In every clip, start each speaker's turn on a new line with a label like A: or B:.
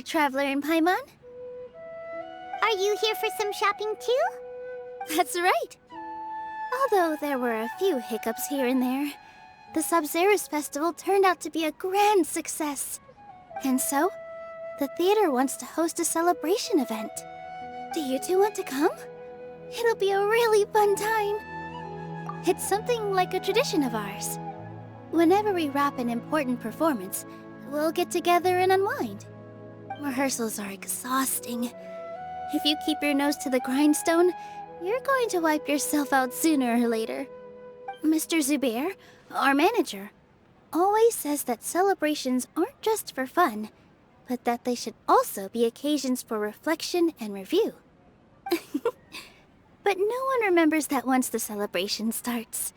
A: Traveler and Paimon.
B: Are you here for some shopping too?
A: That's right. Although there were a few hiccups here and there, the Sabzeruz festival turned out to be a grand success. And so, the theater wants to host a celebration event. Do you two want to come? It'll be a really fun time. It's something like a tradition of ours. Whenever we wrap an important performance, we'll get together and unwind. Rehearsals are exhausting. If you keep your nose to the grindstone, you're going to wipe yourself out sooner or later. Mr. Zubair, our manager, always says that celebrations aren't just for fun, but that they should also be occasions for reflection and review. But no one remembers that once the celebration starts.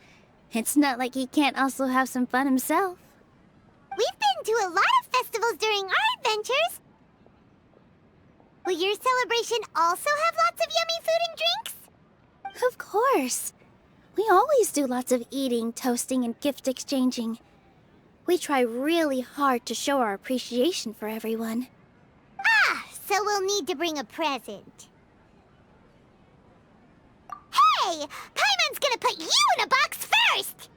A: It's not like he can't also have some fun himself.
B: We've been to a lot of festivals during our adventures. Will your celebration also have lots of yummy food and drinks?
A: Of course. We always do lots of eating, toasting, and gift exchanging. We try really hard to show our appreciation for everyone.
B: Ah, so we'll need to bring a present. Hey! Paimon's gonna put you in a box first!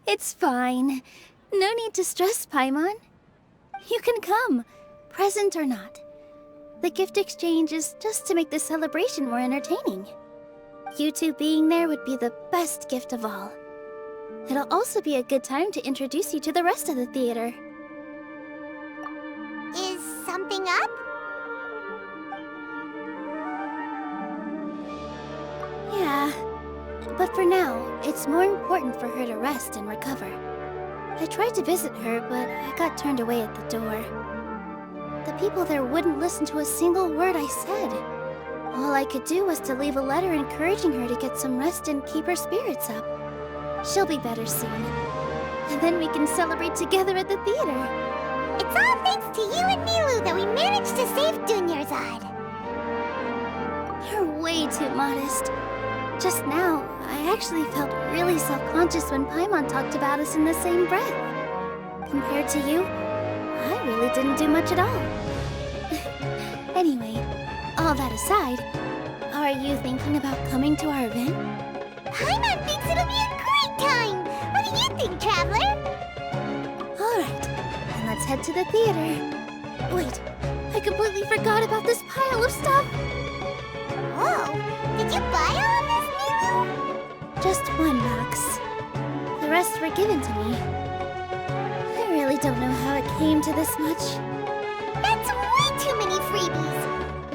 A: It's fine. No need to stress, Paimon. You can come, present or not. The gift exchange is just to make the celebration more entertaining. You two being there would be the best gift of all. It'll also be a good time to introduce you to the rest of the theater.
B: Is something up?
A: Yeah, but for now, it's more important for her to rest and recover. I tried to visit her, but I got turned away at the door. The people there wouldn't listen to a single word I said. All I could do was to leave a letter encouraging her to get some rest and keep her spirits up. She'll be better soon. And then we can celebrate together at the theater.
B: It's all thanks to you and Nilu that we managed to save Dunyarzad.
A: You're way too modest. Just now, I actually felt really self-conscious when Paimon talked about us in the same breath. Compared to you, I really didn't do much at all. Anyway, all that aside, are you thinking about coming to our event?
B: Paimon thinks it'll be a great time! What do you think, Traveler?
A: Alright, then let's head to the theater. Wait, I completely forgot about this pile of stuff!
B: Whoa, did you buy all of this, Nilu?
A: Just one box. The rest were given to me. I really don't know how it came to this much.
B: That's way too many freebies!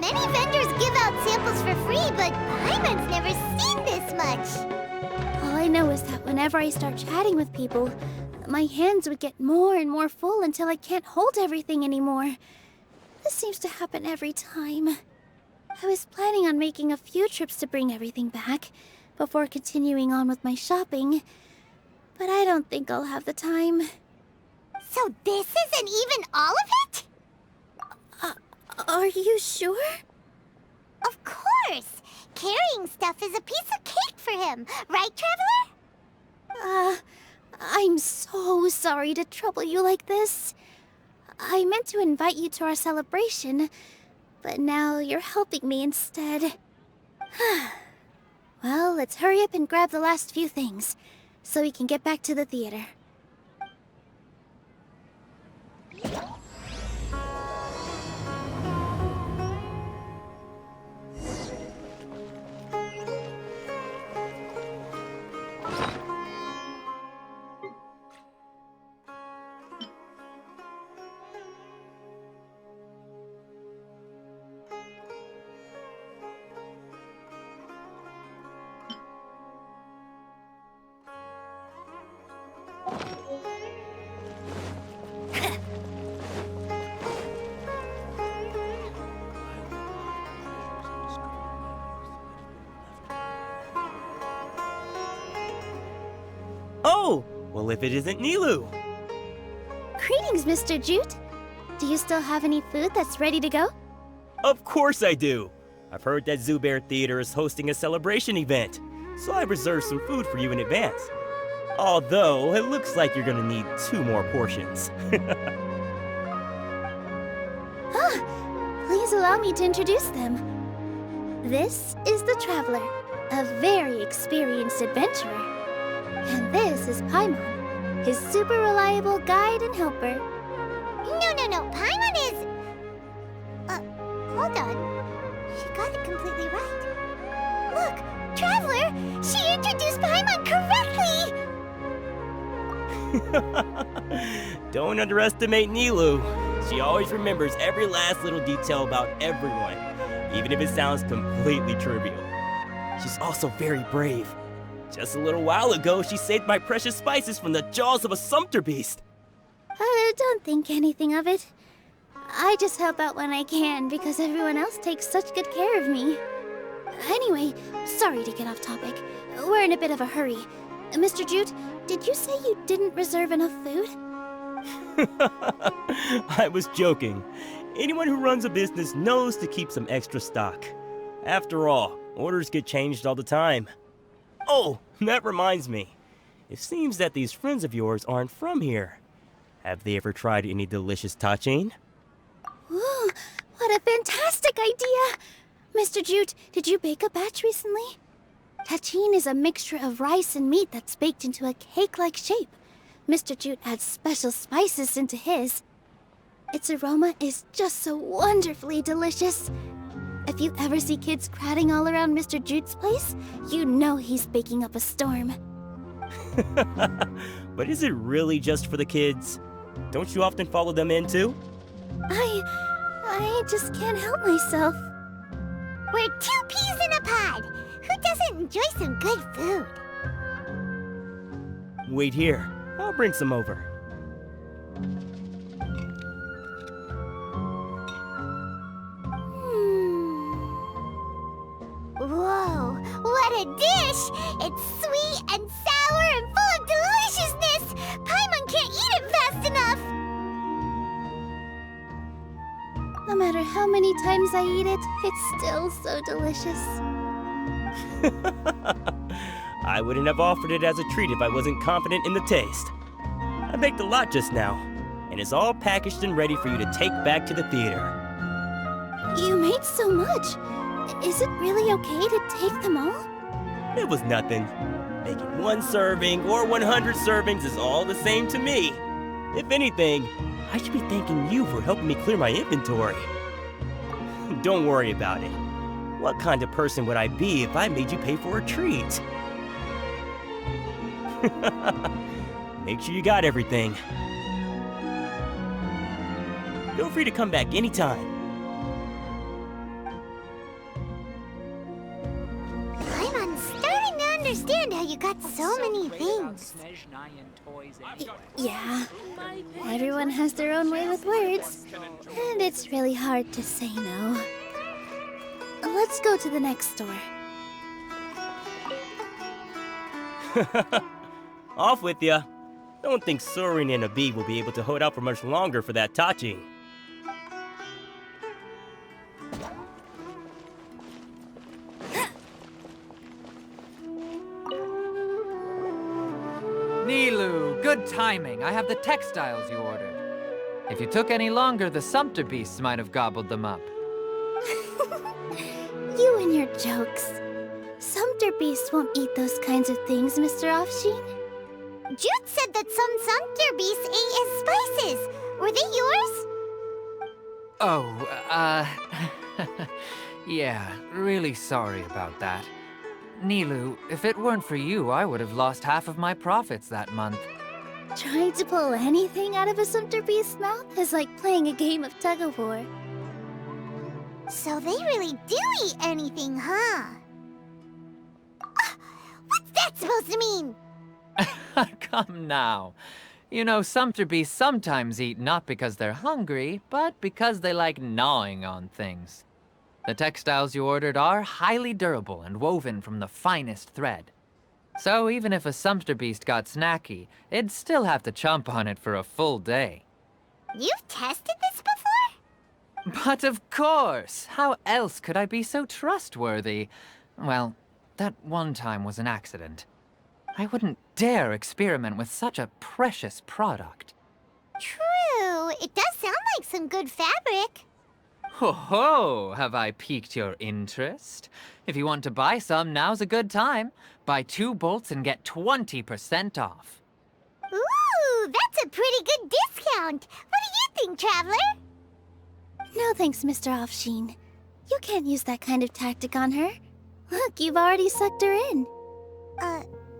B: Many vendors give out samples for free, but Paimon's never seen this much!
A: All I know is that whenever I start chatting with people, my hands would get more and more full until I can't hold everything anymore. This seems to happen every time. I was planning on making a few trips to bring everything back before continuing on with my shopping, but I don't think I'll have the time.
B: So this isn't even all of it?
A: Are you sure?
B: Of course! Carrying stuff is a piece of cake for him, right, Traveler?
A: I'm so sorry to trouble you like this. I meant to invite you to our celebration, but now you're helping me instead. Well, let's hurry up and grab the last few things, so we can get back to the theater.
C: Oh! Well, if it isn't Nilu!
A: Greetings, Mr. Jute. Do you still have any food that's ready to go?
C: Of course I do! I've heard that Zubair Theater is hosting a celebration event, so I reserved some food for you in advance. Although, it looks like you're gonna need 2 more portions.
A: me to introduce them. This is the Traveler, a very experienced adventurer. And this is Paimon, his super reliable guide and helper.
B: No. Paimon is... hold on. She got it completely right. Look, Traveler! She introduced Paimon correctly!
C: Don't underestimate Nilu. She always remembers every last little detail about everyone, even if it sounds completely trivial. She's also very brave. Just a little while ago, she saved my precious spices from the jaws of a sumpter beast.
A: Don't think anything of it. I just help out when I can because everyone else takes such good care of me. Anyway, sorry to get off topic. We're in a bit of a hurry. Mr. Jute, did you say you didn't reserve enough food?
C: I was joking. Anyone who runs a business knows to keep some extra stock. After all, orders get changed all the time. Oh, that reminds me. It seems that these friends of yours aren't from here. Have they ever tried any delicious tachin?
A: Ooh, what a fantastic idea! Mr. Jute, did you bake a batch recently? Tachin is a mixture of rice and meat that's baked into a cake-like shape. Mr. Jute adds special spices into his. Its aroma is just so wonderfully delicious. If you ever see kids crowding all around Mr. Jute's place, you know he's baking up a storm.
C: But is it really just for the kids? Don't you often follow them in too?
A: I just can't help myself.
B: We're 2 peas in a pod! Who doesn't enjoy some good food?
C: Wait here. I'll bring some over.
B: Whoa, what a dish! It's sweet and sour and full of deliciousness! Paimon can't eat it fast enough!
A: No matter how many times I eat it, it's still so delicious.
C: I wouldn't have offered it as a treat if I wasn't confident in the taste. I baked a lot just now, and it's all packaged and ready for you to take back to the theater.
A: You made so much. Is it really okay to take them all?
C: It was nothing. Making 1 serving or 100 servings is all the same to me. If anything, I should be thanking you for helping me clear my inventory. Don't worry about it. What kind of person would I be if I made you pay for a treat? Make sure you got everything. Feel free to come back anytime.
B: Paimon's starting to understand how you got so many things.
A: Yeah. Everyone has their own way with words, and it's really hard to say no. Let's go to the next store.
C: Off with ya. Don't think Sorin and a bee will be able to hold out for much longer for that tachi.
D: Nilu, good timing. I have the textiles you ordered. If you took any longer, the sumpter beasts might have gobbled them up.
A: You and your jokes. Sumpter beasts won't eat those kinds of things, Mr. Offsheen.
B: Jute said that some sumpter beasts ate his spices. Were they yours?
D: Oh, yeah, really sorry about that. Nilu, if it weren't for you, I would have lost half of my profits that month.
A: Trying to pull anything out of a sumpter beast's mouth is like playing a game of tug-of-war.
B: So they really do eat anything, huh? What's that supposed to mean?
D: Come now. You know, sumpter beasts sometimes eat not because they're hungry, but because they like gnawing on things. The textiles you ordered are highly durable and woven from the finest thread. So even if a sumpter beast got snacky, it'd still have to chomp on it for a full day.
B: You've tested this before?
D: But of course! How else could I be so trustworthy? Well, that one time was an accident. I wouldn't dare experiment with such a precious product.
B: True. It does sound like some good fabric.
D: Ho ho! Have I piqued your interest? If you want to buy some, now's a good time. Buy 2 bolts and get 20% off.
B: Ooh, that's a pretty good discount. What do you think, Traveler?
A: No thanks, Mr. Offsheen. You can't use that kind of tactic on her. Look, you've already sucked her in.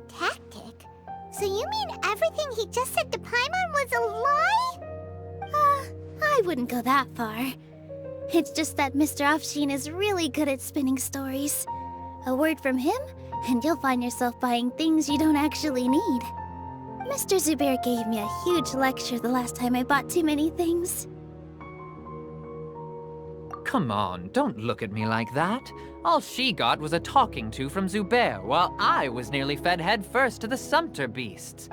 B: Tactic? So you mean everything he just said to Paimon was a lie?
A: I wouldn't go that far. It's just that Mr. Offsheen is really good at spinning stories. A word from him, and you'll find yourself buying things you don't actually need. Mr. Zubair gave me a huge lecture the last time I bought too many things.
D: Come on, don't look at me like that. All she got was a talking to from Zubair, while I was nearly fed head first to the Sumpter beasts.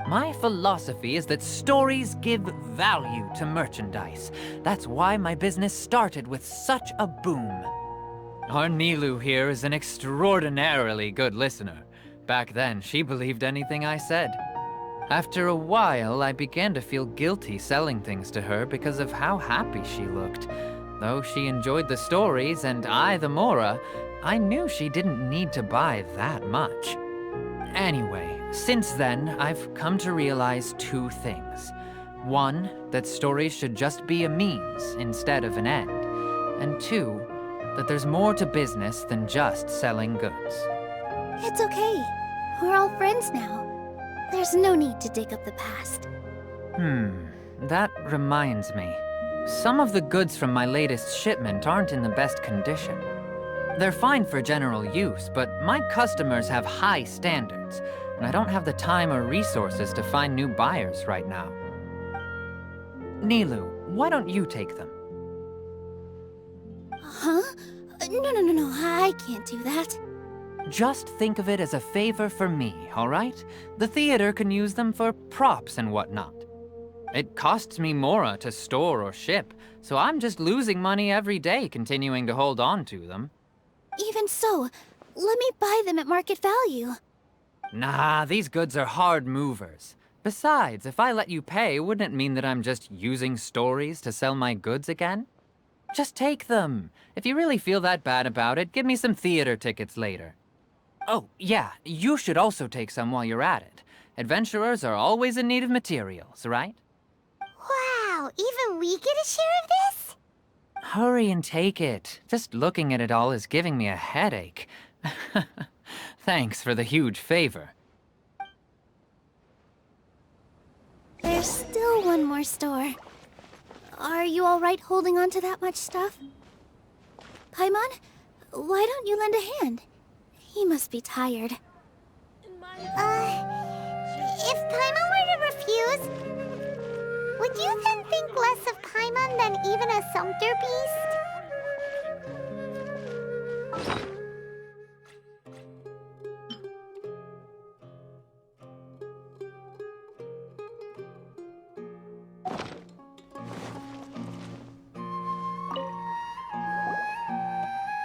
D: My philosophy is that stories give value to merchandise. That's why my business started with such a boom. Our Nilu here is an extraordinarily good listener. Back then, she believed anything I said. After a while, I began to feel guilty selling things to her because of how happy she looked. Though she enjoyed the stories and I the Mora, I knew she didn't need to buy that much. Anyway, since then, I've come to realize 2 things. 1, that stories should just be a means instead of an end. And 2, that there's more to business than just selling goods.
A: It's okay. We're all friends now. There's no need to dig up the past.
D: That reminds me. Some of the goods from my latest shipment aren't in the best condition. They're fine for general use, but my customers have high standards, and I don't have the time or resources to find new buyers right now. Nilu, why don't you take them?
A: Huh? No, I can't do that.
D: Just think of it as a favor for me, all right? The theater can use them for props and whatnot. It costs me Mora to store or ship, so I'm just losing money every day continuing to hold on to them.
A: Even so, let me buy them at market value.
D: Nah, these goods are hard movers. Besides, if I let you pay, wouldn't it mean that I'm just using stories to sell my goods again? Just take them. If you really feel that bad about it, give me some theater tickets later. Oh, yeah, you should also take some while you're at it. Adventurers are always in need of materials, right?
B: Wow, even we get a share of this?
D: Hurry and take it. Just looking at it all is giving me a headache. Thanks for the huge favor.
A: There's still one more store. Are you all right holding on to that much stuff? Paimon, why don't you lend a hand? He must be tired.
B: If Paimon were to refuse, would you then think less of Paimon than even a Sumpter beast?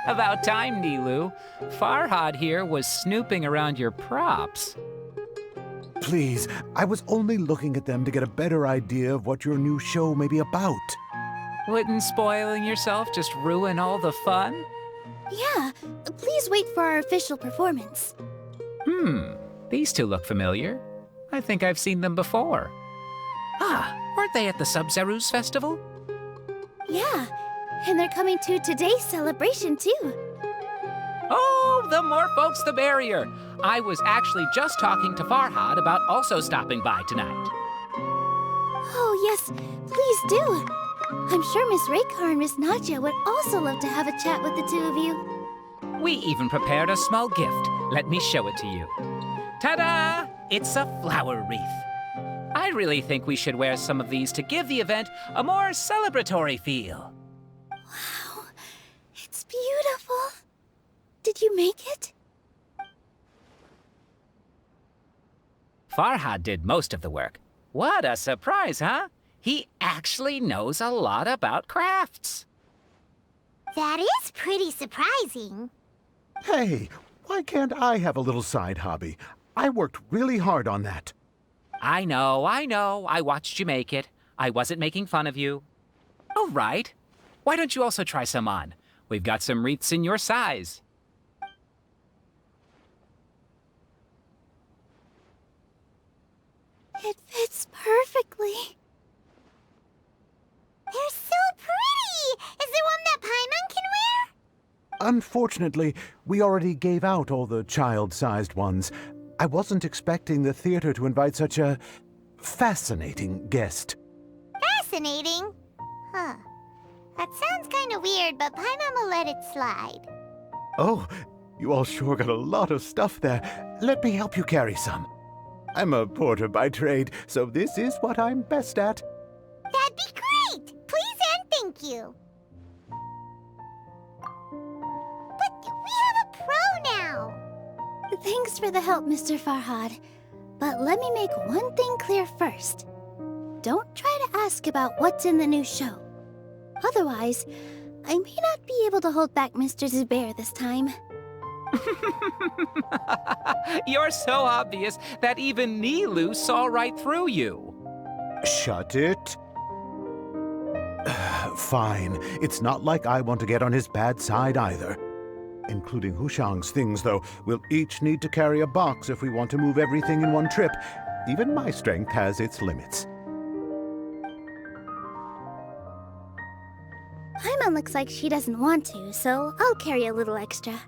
E: About time, Nilu. Farhad here was snooping around your props.
F: Please, I was only looking at them to get a better idea of what your new show may be about.
E: Wouldn't spoiling yourself just ruin all the fun?
A: Yeah, please wait for our official performance.
E: These 2 look familiar. I think I've seen them before. Ah, weren't they at the Sub-Zerus festival?
A: Yeah, and they're coming to today's celebration too.
E: Oh, the more folks the merrier. I was actually just talking to Farhad about also stopping by tonight.
A: Oh yes, please do. I'm sure Miss Raykar and Miss Nadja would also love to have a chat with the 2 of you.
E: We even prepared a small gift. Let me show it to you. Ta-da! It's a flower wreath. I really think we should wear some of these to give the event a more celebratory feel.
A: Wow, it's beautiful. Did you make it?
E: Farhad did most of the work. What a surprise, huh? He actually knows a lot about crafts.
B: That is pretty surprising.
F: Hey, why can't I have a little side hobby? I worked really hard on that.
E: I know. I watched you make it. I wasn't making fun of you. All right. Why don't you also try some on? We've got some wreaths in your size.
A: It fits perfectly.
B: They're so pretty! Is there one that Paimon can wear?
F: Unfortunately, we already gave out all the child-sized ones. I wasn't expecting the theater to invite such a fascinating guest.
B: Fascinating. Huh. That sounds kind of weird, but Paimon will let it slide.
F: Oh, you all sure got a lot of stuff there. Let me help you carry some. I'm a porter by trade, so this is what I'm best at.
B: That'd be great! Please and thank you. But we have a pro now.
A: Thanks for the help, Mr. Farhad. But let me make one thing clear first. Don't try to ask about what's in the new show. Otherwise, I may not be able to hold back Mr. Zubair this time.
E: You're so obvious that even Nilu saw right through you.
F: Shut it. Fine. It's not like I want to get on his bad side either. Including Hushang's things, though. We'll each need to carry a box if we want to move everything in one trip. Even my strength has its limits.
A: Paimon looks like she doesn't want to, so I'll carry a little extra.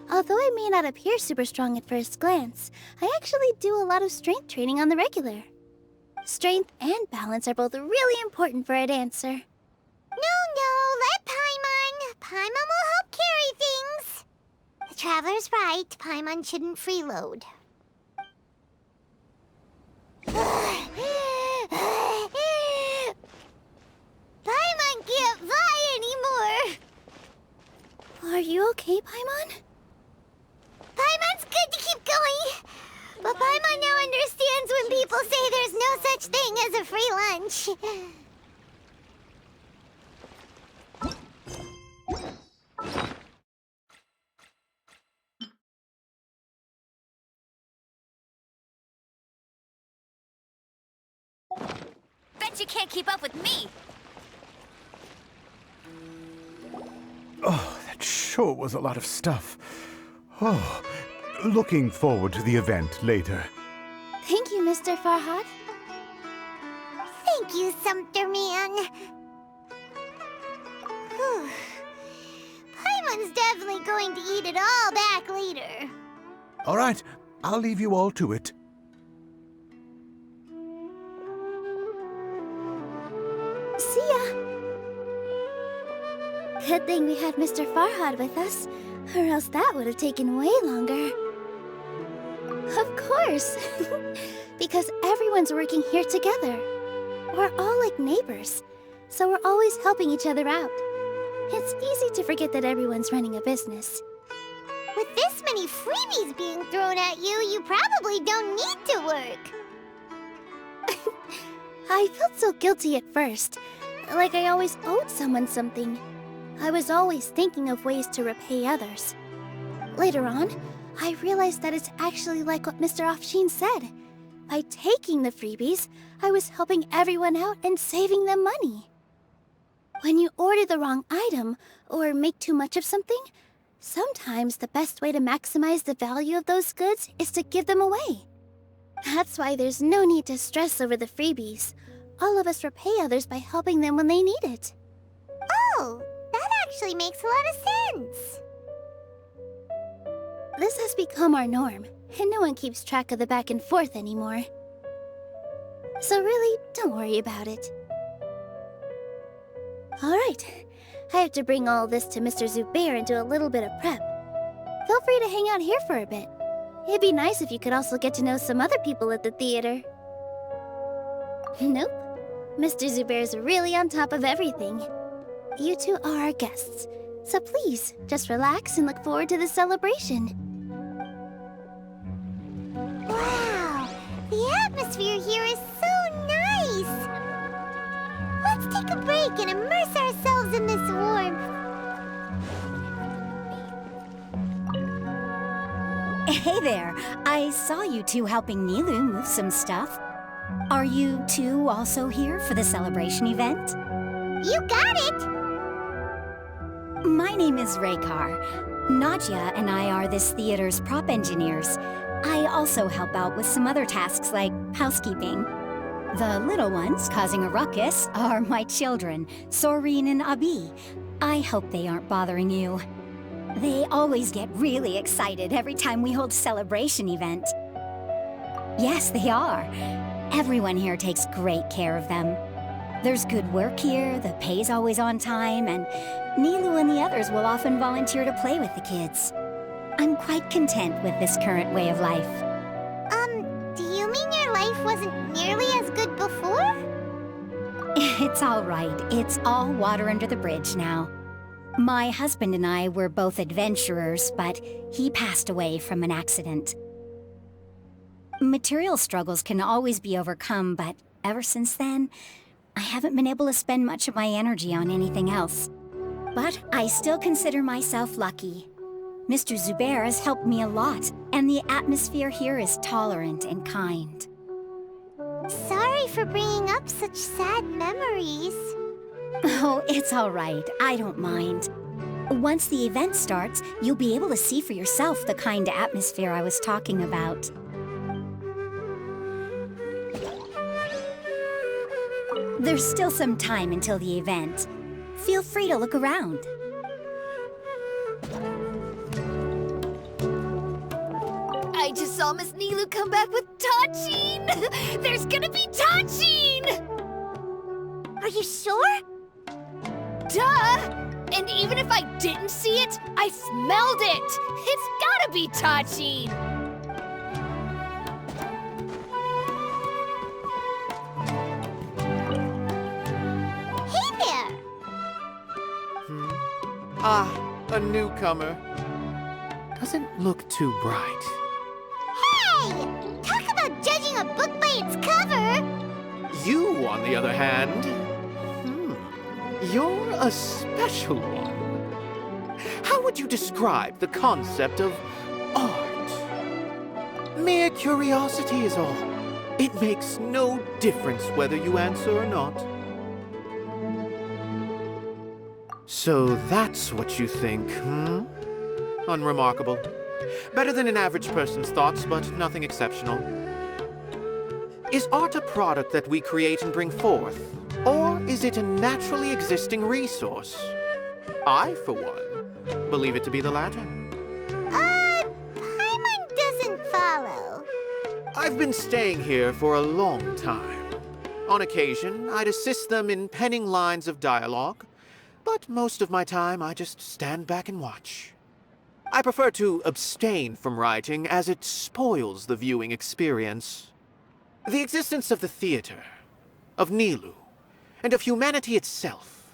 A: Although I may not appear super strong at first glance, I actually do a lot of strength training on the regular. Strength and balance are both really important for a dancer.
B: No, let Paimon. Paimon will help carry things. The Traveler's right. Paimon shouldn't freeload. Paimon can't fly anymore.
A: Are you okay, Paimon?
B: Paimon's good to keep going. But Paimon now understands when people say there's no such thing as a free lunch.
G: Bet you can't keep up with me.
F: Oh, that sure was a lot of stuff. Oh, looking forward to the event later.
A: Thank you, Mr. Farhad.
B: Thank you, Sumpter Man. Whew. Paimon's definitely going to eat it all back later.
F: All right, I'll leave you all to it.
A: See ya! Good thing we had Mr. Farhad with us, or else that would have taken way longer. Of course! Because everyone's working here together. We're all like neighbors, so we're always helping each other out. It's easy to forget that everyone's running a business.
B: With this many freebies being thrown at you, you probably don't need to work.
A: I felt so guilty at first, like I always owed someone something. I was always thinking of ways to repay others. Later on, I realized that it's actually like what Mr. Afshin said. By taking the freebies, I was helping everyone out and saving them money. When you order the wrong item, or make too much of something, sometimes the best way to maximize the value of those goods is to give them away. That's why there's no need to stress over the freebies. All of us repay others by helping them when they need it.
B: Oh, that actually makes a lot of sense.
A: This has become our norm, and no one keeps track of the back and forth anymore. So really, don't worry about it. Alright, I have to bring all this to Mr. Zubair and do a little bit of prep. Feel free to hang out here for a bit. It'd be nice if you could also get to know some other people at the theater. Nope. Mr. Zubair's really on top of everything. You two are our guests, so please, just relax and look forward to the celebration.
B: Wow, the atmosphere here is so nice. Let's take a break and immerse ourselves in this warmth.
H: Hey there, I saw you two helping Nilu move some stuff. Are you two also here for the celebration event?
B: You got it!
H: My name is Raykar. Nadia and I are this theater's prop engineers. I also help out with some other tasks like housekeeping. The little ones causing a ruckus are my children, Soreen and Abi. I hope they aren't bothering you. They always get really excited every time we hold a celebration event. Yes, they are. Everyone here takes great care of them. There's good work here, the pay's always on time, and Nilu and the others will often volunteer to play with the kids. I'm quite content with this current way of life.
B: Do you mean your life wasn't nearly as good before?
H: It's all right. It's all water under the bridge now. My husband and I were both adventurers, but he passed away from an accident. Material struggles can always be overcome, but ever since then, I haven't been able to spend much of my energy on anything else. But I still consider myself lucky. Mr. Zubair has helped me a lot, and the atmosphere here is tolerant and kind.
B: Sorry for bringing up such sad memories.
H: Oh, it's all right. I don't mind. Once the event starts, you'll be able to see for yourself the kind of atmosphere I was talking about. There's still some time until the event. Feel free to look around.
G: I just saw Miss Nilu come back with Tachin! There's gonna be Tachin!
B: Are you sure?
G: Duh! And even if I didn't see it, I smelled it! It's gotta be Tachin!
B: Hey there!
I: Ah, a newcomer. Doesn't look too bright.
B: Hey! Talk about judging a book by its cover!
I: You, on the other hand, you're a special one. How would you describe the concept of art? Mere curiosity is all. It makes no difference whether you answer or not. So that's what you think, Unremarkable. Better than an average person's thoughts, but nothing exceptional. Is art a product that we create and bring forth? Or is it a naturally existing resource? I, for one, believe it to be the latter.
B: Paimon doesn't follow.
I: I've been staying here for a long time. On occasion, I'd assist them in penning lines of dialogue, but most of my time I just stand back and watch. I prefer to abstain from writing as it spoils the viewing experience. The existence of the theater, of Nilu, and of humanity itself.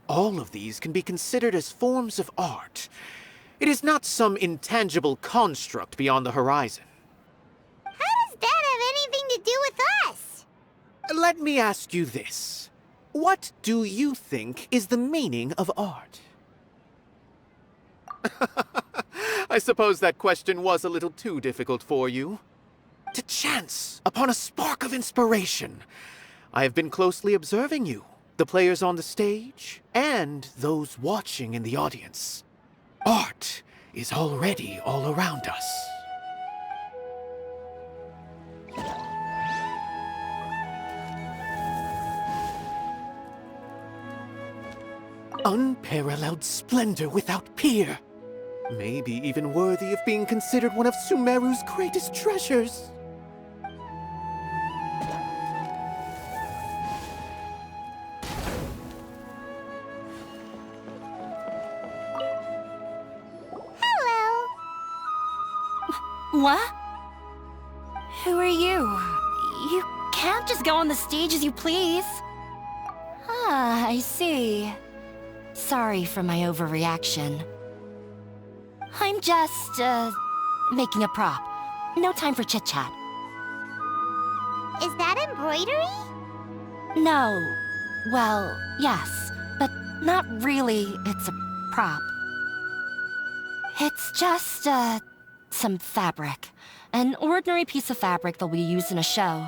I: All of these can be considered as forms of art. It is not some intangible construct beyond the horizon.
B: How does that have anything to do with us?
I: Let me ask you this. What do you think is the meaning of art? I suppose that question was a little too difficult for you. To chance upon a spark of inspiration. I have been closely observing you, the players on the stage, and those watching in the audience. Art is already all around us. Unparalleled splendor without peer. Maybe even worthy of being considered one of Sumeru's greatest treasures.
B: Hello.
J: What? Who are you? You can't just go on the stage as you please. Ah, I see. Sorry for my overreaction. I'm just, making a prop. No time for chit-chat.
B: Is that embroidery?
J: No. Well, yes, but not really. It's a prop. It's just, some fabric. An ordinary piece of fabric that'll be used in a show.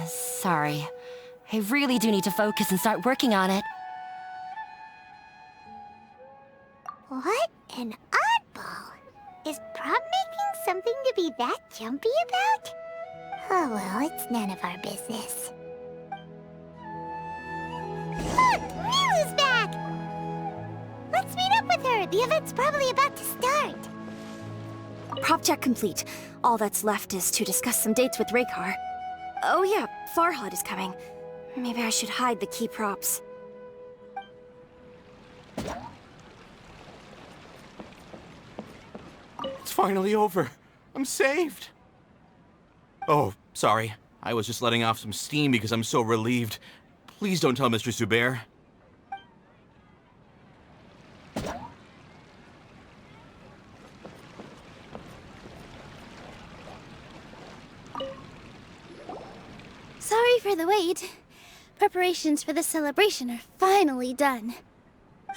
J: Sorry. I really do need to focus and start working on it.
B: What an oddball. Is prop making something to be that jumpy about? Oh well, it's none of our business. Look! Milu's back! Let's meet up with her. The event's probably about to start.
K: Prop check complete. All that's left is to discuss some dates with Raykar. Oh yeah, Farhad is coming. Maybe I should hide the key props.
L: It's finally over. I'm saved. Oh, sorry. I was just letting off some steam because I'm so relieved. Please don't tell Mr. Zubair.
A: Sorry for the wait. Preparations for the celebration are finally done.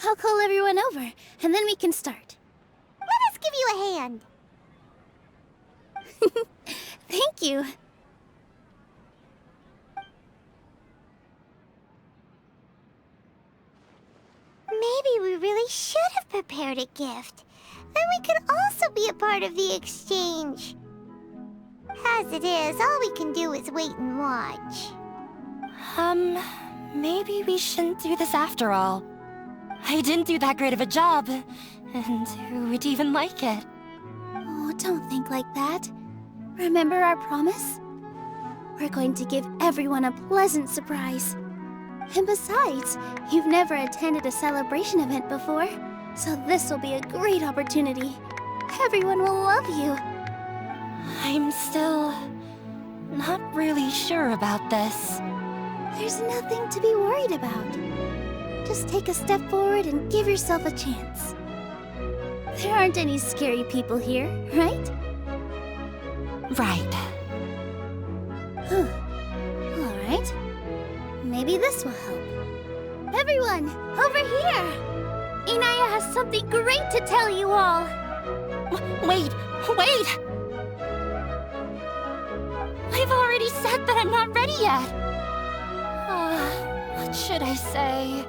A: I'll call everyone over, and then we can start.
B: Let us give you a hand.
A: Thank you.
B: Maybe we really should have prepared a gift. Then we could also be a part of the exchange. As it is, all we can do is wait and watch.
J: Maybe we shouldn't do this after all. I didn't do that great of a job, and who would even like it?
A: Oh, don't think like that. Remember our promise? We're going to give everyone a pleasant surprise. And besides, you've never attended a celebration event before, so this will be a great opportunity. Everyone will love you.
J: I'm still not really sure about this.
A: There's nothing to be worried about. Just take a step forward and give yourself a chance. There aren't any scary people here, right?
J: Right.
A: Alright. Maybe this will help. Everyone, over here! Inaya has something great to tell you all!
J: Wait! I've already said that I'm not ready yet! What should I say?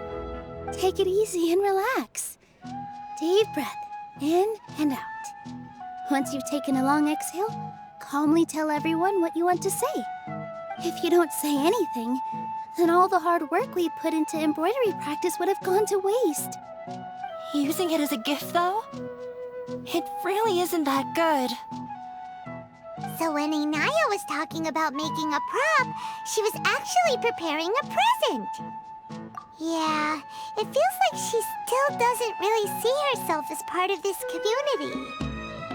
A: Take it easy and relax. Deep breath, in and out. Once you've taken a long exhale, calmly tell everyone what you want to say. If you don't say anything, then all the hard work we put into embroidery practice would have gone to waste.
J: Using it as a gift, though? It really isn't that good.
B: So when Inaya was talking about making a prop, she was actually preparing a present. Yeah, it feels like she still doesn't really see herself as part of this community.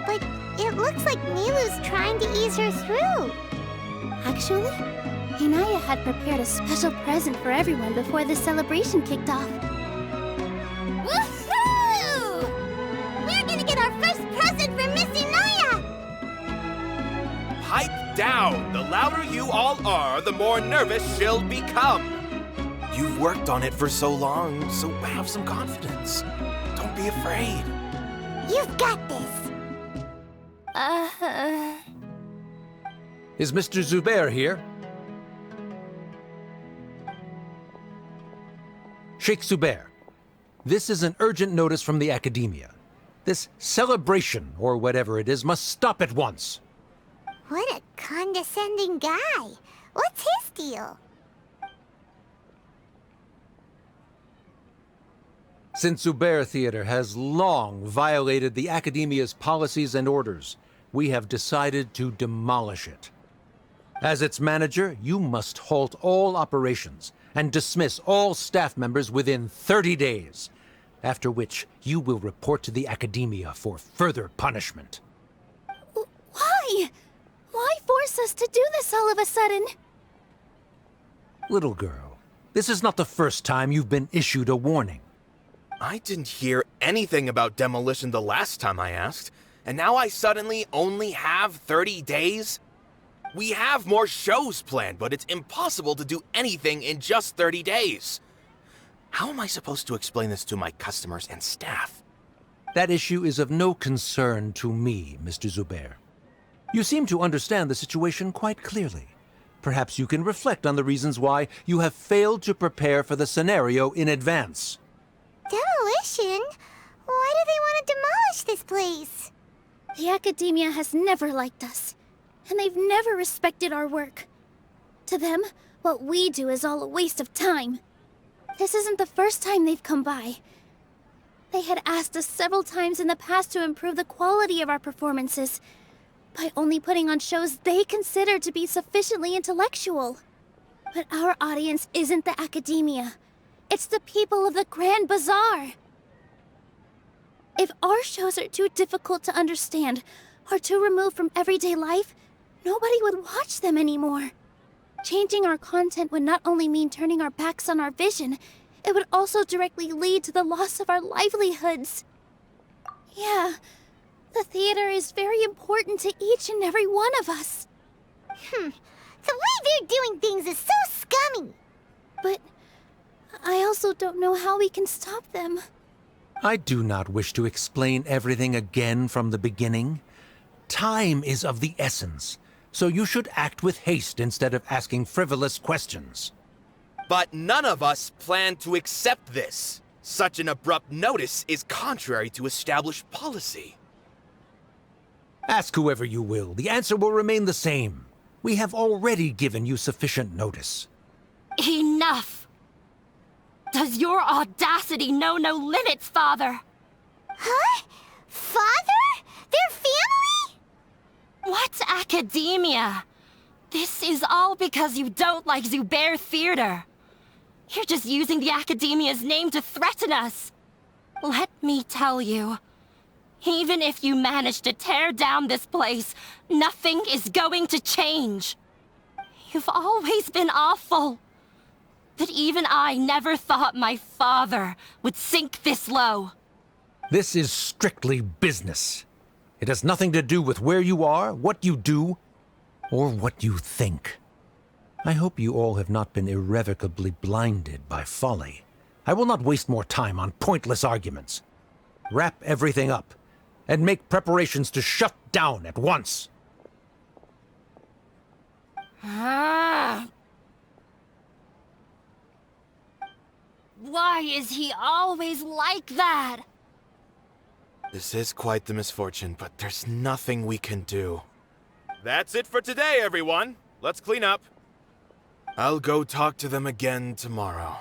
B: But it looks like Milu's trying to ease her through.
A: Actually, Inaya had prepared a special present for everyone before the celebration kicked off.
B: Woohoo! We're gonna get our first present from Miss Inaya!
M: Pipe down! The louder you all are, the more nervous she'll become. You've worked on it for so long, so have some confidence. Don't be afraid.
B: You've got this.
N: Is Mr. Zubair here? Sheikh Zubair, this is an urgent notice from the Academia. This celebration, or whatever it is, must stop at once.
B: What a condescending guy. What's his deal?
N: Since Zubair Theater has long violated the Academia's policies and orders, we have decided to demolish it. As its manager, you must halt all operations and dismiss all staff members within 30 days, after which you will report to the Academia for further punishment.
A: Why? Why force us to do this all of a sudden?
N: Little girl, this is not the first time you've been issued a warning.
M: I didn't hear anything about demolition the last time I asked, and now I suddenly only have 30 days? We have more shows planned, but it's impossible to do anything in just 30 days. How am I supposed to explain this to my customers and staff?
N: That issue is of no concern to me, Mr. Zubair. You seem to understand the situation quite clearly. Perhaps you can reflect on the reasons why you have failed to prepare for the scenario in advance.
B: Demolition? Why do they want to demolish this place?
A: The academia has never liked us, and they've never respected our work. To them, what we do is all a waste of time. This isn't the first time they've come by. They had asked us several times in the past to improve the quality of our performances by only putting on shows they consider to be sufficiently intellectual. But our audience isn't the academia. It's the people of the Grand Bazaar. If our shows are too difficult to understand or too removed from everyday life, nobody would watch them anymore. Changing our content would not only mean turning our backs on our vision, it would also directly lead to the loss of our livelihoods. Yeah, the theater is very important to each and every one of us.
B: The way they're doing things is so scummy.
A: But I also don't know how we can stop them.
N: I do not wish to explain everything again from the beginning. Time is of the essence, so you should act with haste instead of asking frivolous questions.
M: But none of us plan to accept this. Such an abrupt notice is contrary to established policy.
N: Ask whoever you will. The answer will remain the same. We have already given you sufficient notice.
J: Enough! Does your audacity know no limits, Father?
B: Huh? Father? Their family?
J: What academia? This is all because you don't like Zubair Theater. You're just using the academia's name to threaten us. Let me tell you, even if you manage to tear down this place, nothing is going to change. You've always been awful. But even I never thought my father would sink this low.
N: This is strictly business. It has nothing to do with where you are, what you do, or what you think. I hope you all have not been irrevocably blinded by folly. I will not waste more time on pointless arguments. Wrap everything up, and make preparations to shut down at once.
J: Why is he always like that?
M: This is quite the misfortune, but there's nothing we can do. That's it for today, everyone. Let's clean up. I'll go talk to them again tomorrow.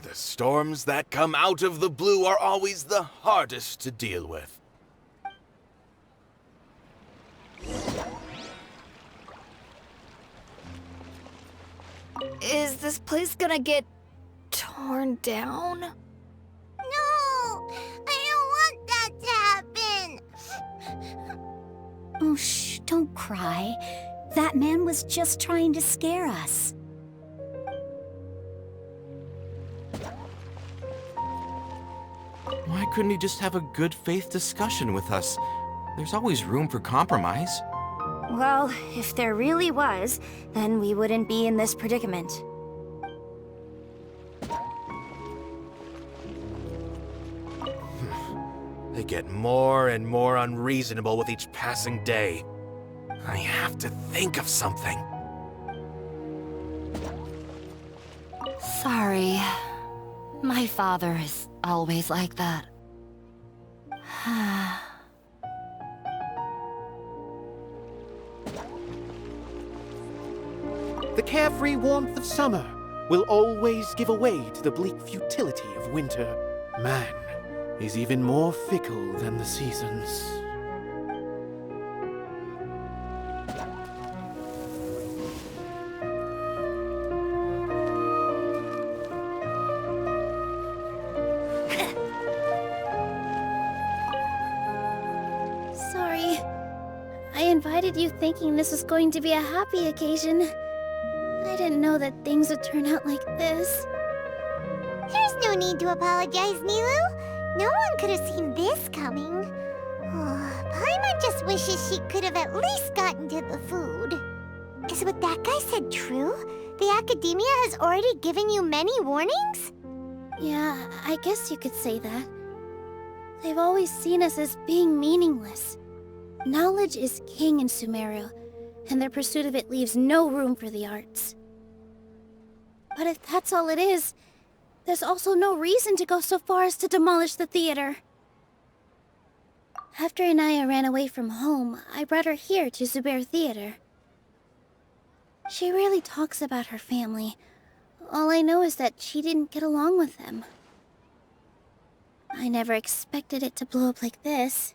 M: The storms that come out of the blue are always the hardest to deal with.
G: Is this place gonna get torn down?
B: No! I don't want that to happen!
H: Oh, shh, don't cry. That man was just trying to scare us.
L: Why couldn't he just have a good faith discussion with us? There's always room for compromise.
K: Well, if there really was, then we wouldn't be in this predicament.
M: They get more and more unreasonable with each passing day. I have to think of something.
J: Sorry. My father is always like that.
I: The carefree warmth of summer will always give way to the bleak futility of winter. Man is even more fickle than the seasons.
A: Sorry. I invited you thinking this was going to be a happy occasion. I didn't know that things would turn out like this.
B: There's no need to apologize, Nilu. No one could have seen this coming. Paimon just wishes she could have at least gotten to the food. Is what that guy said true? The academia has already given you many warnings?
A: Yeah, I guess you could say that. They've always seen us as being meaningless. Knowledge is king in Sumeru, and their pursuit of it leaves no room for the arts. But if that's all it is, there's also no reason to go so far as to demolish the theater. After Inaya ran away from home, I brought her here to Zubair Theater. She rarely talks about her family. All I know is that she didn't get along with them. I never expected it to blow up like this.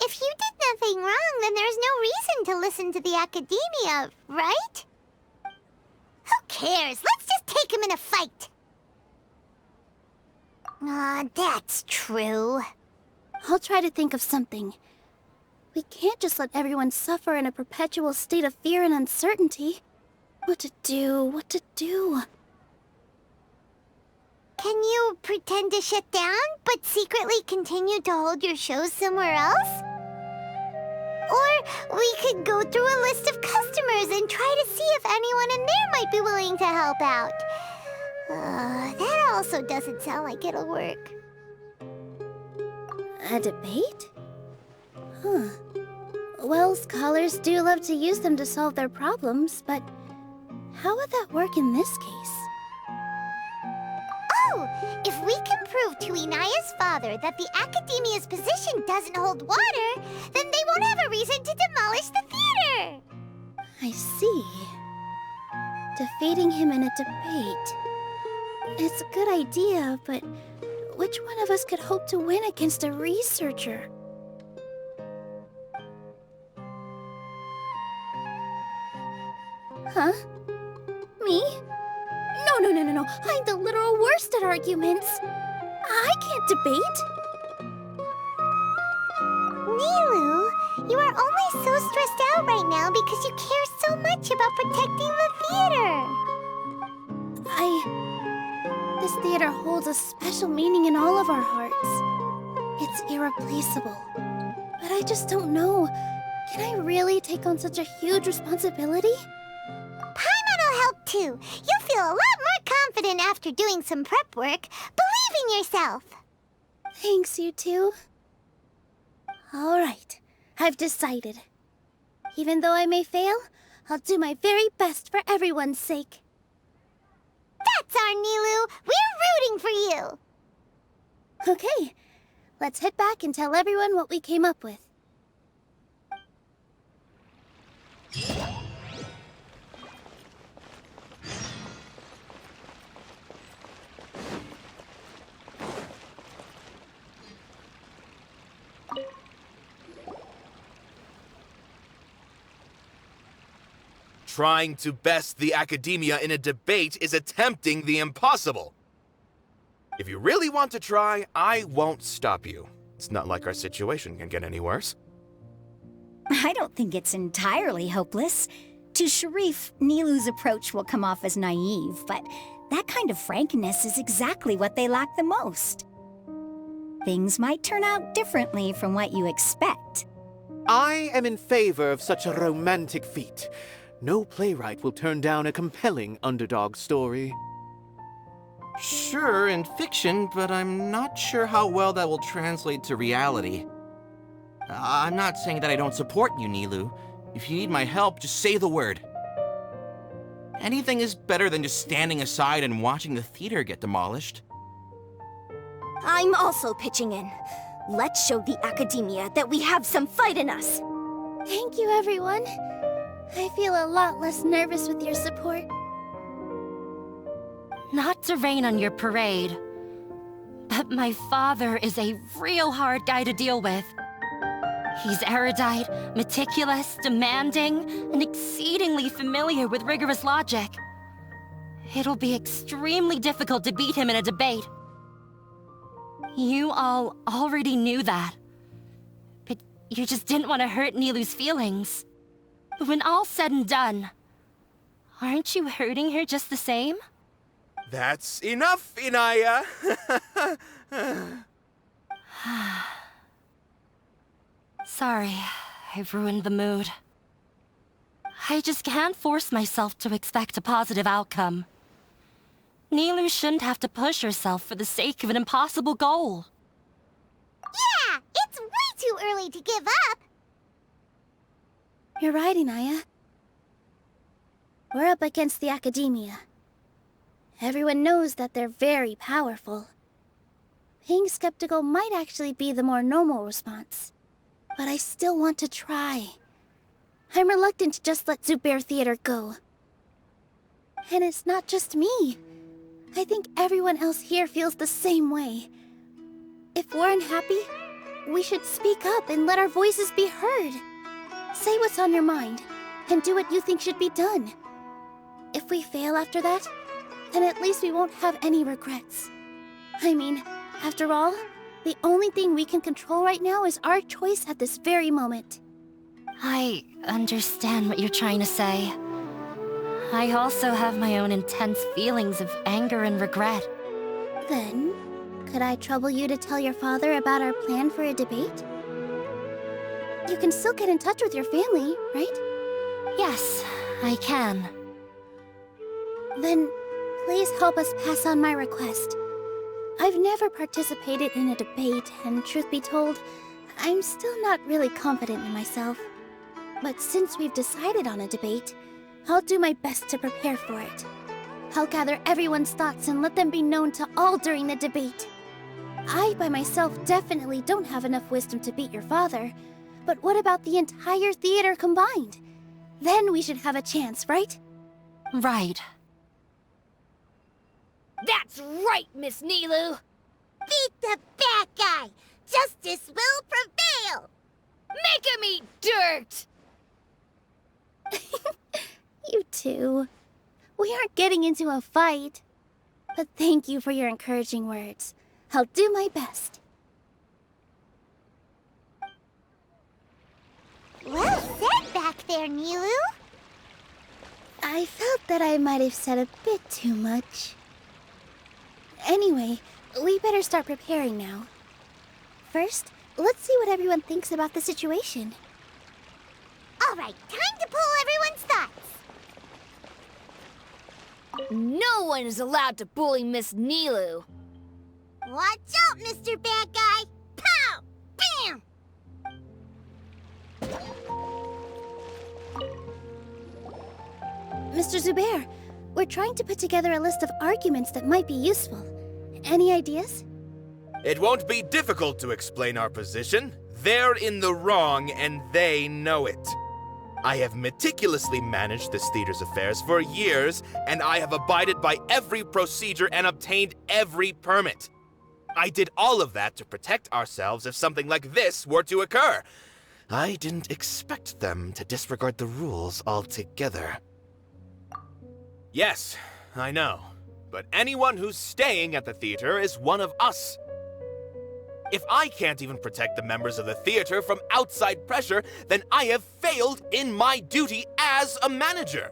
B: If you did nothing wrong, then there's no reason to listen to the Academia, right? Who cares? Let's just take him in a fight. That's true.
A: I'll try to think of something. We can't just let everyone suffer in a perpetual state of fear and uncertainty. What to do?
B: Can you pretend to shut down, but secretly continue to hold your shows somewhere else? Or we could go through a list of customers and try to see if anyone in there might be willing to help out. That also doesn't sound like it'll work.
A: A debate? Huh. Well, scholars do love to use them to solve their problems, but how would that work in this case?
B: Oh, if we can prove to Inaya's father that the Academia's position doesn't hold water, then they won't have a reason to demolish the theater!
A: I see. Defeating him in a debate. It's a good idea, but which one of us could hope to win against a researcher? Huh? Me? No. I'm the literal worst at arguments. I can't debate.
B: Nilu, you are only so stressed out right now because you care so much about protecting the theater.
A: This theater holds a special meaning in all of our hearts. It's irreplaceable. But I just don't know. Can I really take on such a huge responsibility?
B: Paimon will help too. You'll feel a lot more confident after doing some prep work. Believe in yourself.
A: Thanks, you two. All right, I've decided. Even though I may fail, I'll do my very best for everyone's sake.
B: That's our Nilu! We're rooting for you!
A: Okay, let's head back and tell everyone what we came up with.
M: Trying to best the Academia in a debate is attempting the impossible. If you really want to try, I won't stop you. It's not like our situation can get any worse.
H: I don't think it's entirely hopeless. To Sharif, Nilu's approach will come off as naive, but that kind of frankness is exactly what they lack the most. Things might turn out differently from what you expect.
I: I am in favor of such a romantic feat. No playwright will turn down a compelling underdog story.
L: Sure, in fiction, but I'm not sure how well that will translate to reality. I'm not saying that I don't support you, Nilu. If you need my help, just say the word. Anything is better than just standing aside and watching the theater get demolished.
K: I'm also pitching in. Let's show the Academia that we have some fight in us.
A: Thank you, everyone. I feel a lot less nervous with your support.
J: Not to rain on your parade, but my father is a real hard guy to deal with. He's erudite, meticulous, demanding, and exceedingly familiar with rigorous logic. It'll be extremely difficult to beat him in a debate. You all already knew that, but you just didn't want to hurt Nilu's feelings. But when all's said and done, aren't you hurting her just the same?
M: That's enough, Inaya!
J: Sorry, I've ruined the mood. I just can't force myself to expect a positive outcome. Nilu shouldn't have to push herself for the sake of an impossible goal.
B: Yeah, it's way too early to give up.
A: You're right, Inaya. We're up against the Academia. Everyone knows that they're very powerful. Being skeptical might actually be the more normal response. But I still want to try. I'm reluctant to just let Zubair Theater go. And it's not just me. I think everyone else here feels the same way. If we're unhappy, we should speak up and let our voices be heard. Say what's on your mind, and do what you think should be done. If we fail after that, then at least we won't have any regrets. I mean, after all, the only thing we can control right now is our choice at this very moment.
J: I understand what you're trying to say. I also have my own intense feelings of anger and regret.
A: Then, could I trouble you to tell your father about our plan for a debate? You can still get in touch with your family, right?
J: Yes, I can.
A: Then, please help us pass on my request. I've never participated in a debate, and truth be told, I'm still not really confident in myself. But since we've decided on a debate, I'll do my best to prepare for it. I'll gather everyone's thoughts and let them be known to all during the debate. I, by myself, definitely don't have enough wisdom to beat your father. But what about the entire theater combined? Then we should have a chance, right?
J: Right.
G: That's right, Miss Nilu!
B: Beat the bad guy! Justice will prevail!
G: Make him eat dirt!
A: You too. We aren't getting into a fight. But thank you for your encouraging words. I'll do my best.
B: Well said back there, Nilu.
A: I felt that I might have said a bit too much. Anyway, we better start preparing now. First, let's see what everyone thinks about the situation.
B: All right, time to pull everyone's thoughts.
G: No one is allowed to bully Miss Nilu.
B: Watch out, Mr. Bad Guy! Pow! Bam!
A: Mr. Zubair, we're trying to put together a list of arguments that might be useful. Any ideas?
M: It won't be difficult to explain our position. They're in the wrong, and they know it. I have meticulously managed this theater's affairs for years, and I have abided by every procedure and obtained every permit. I did all of that to protect ourselves if something like this were to occur. I didn't expect them to disregard the rules altogether. Yes, I know. But anyone who's staying at the theater is one of us. If I can't even protect the members of the theater from outside pressure, then I have failed in my duty as a manager.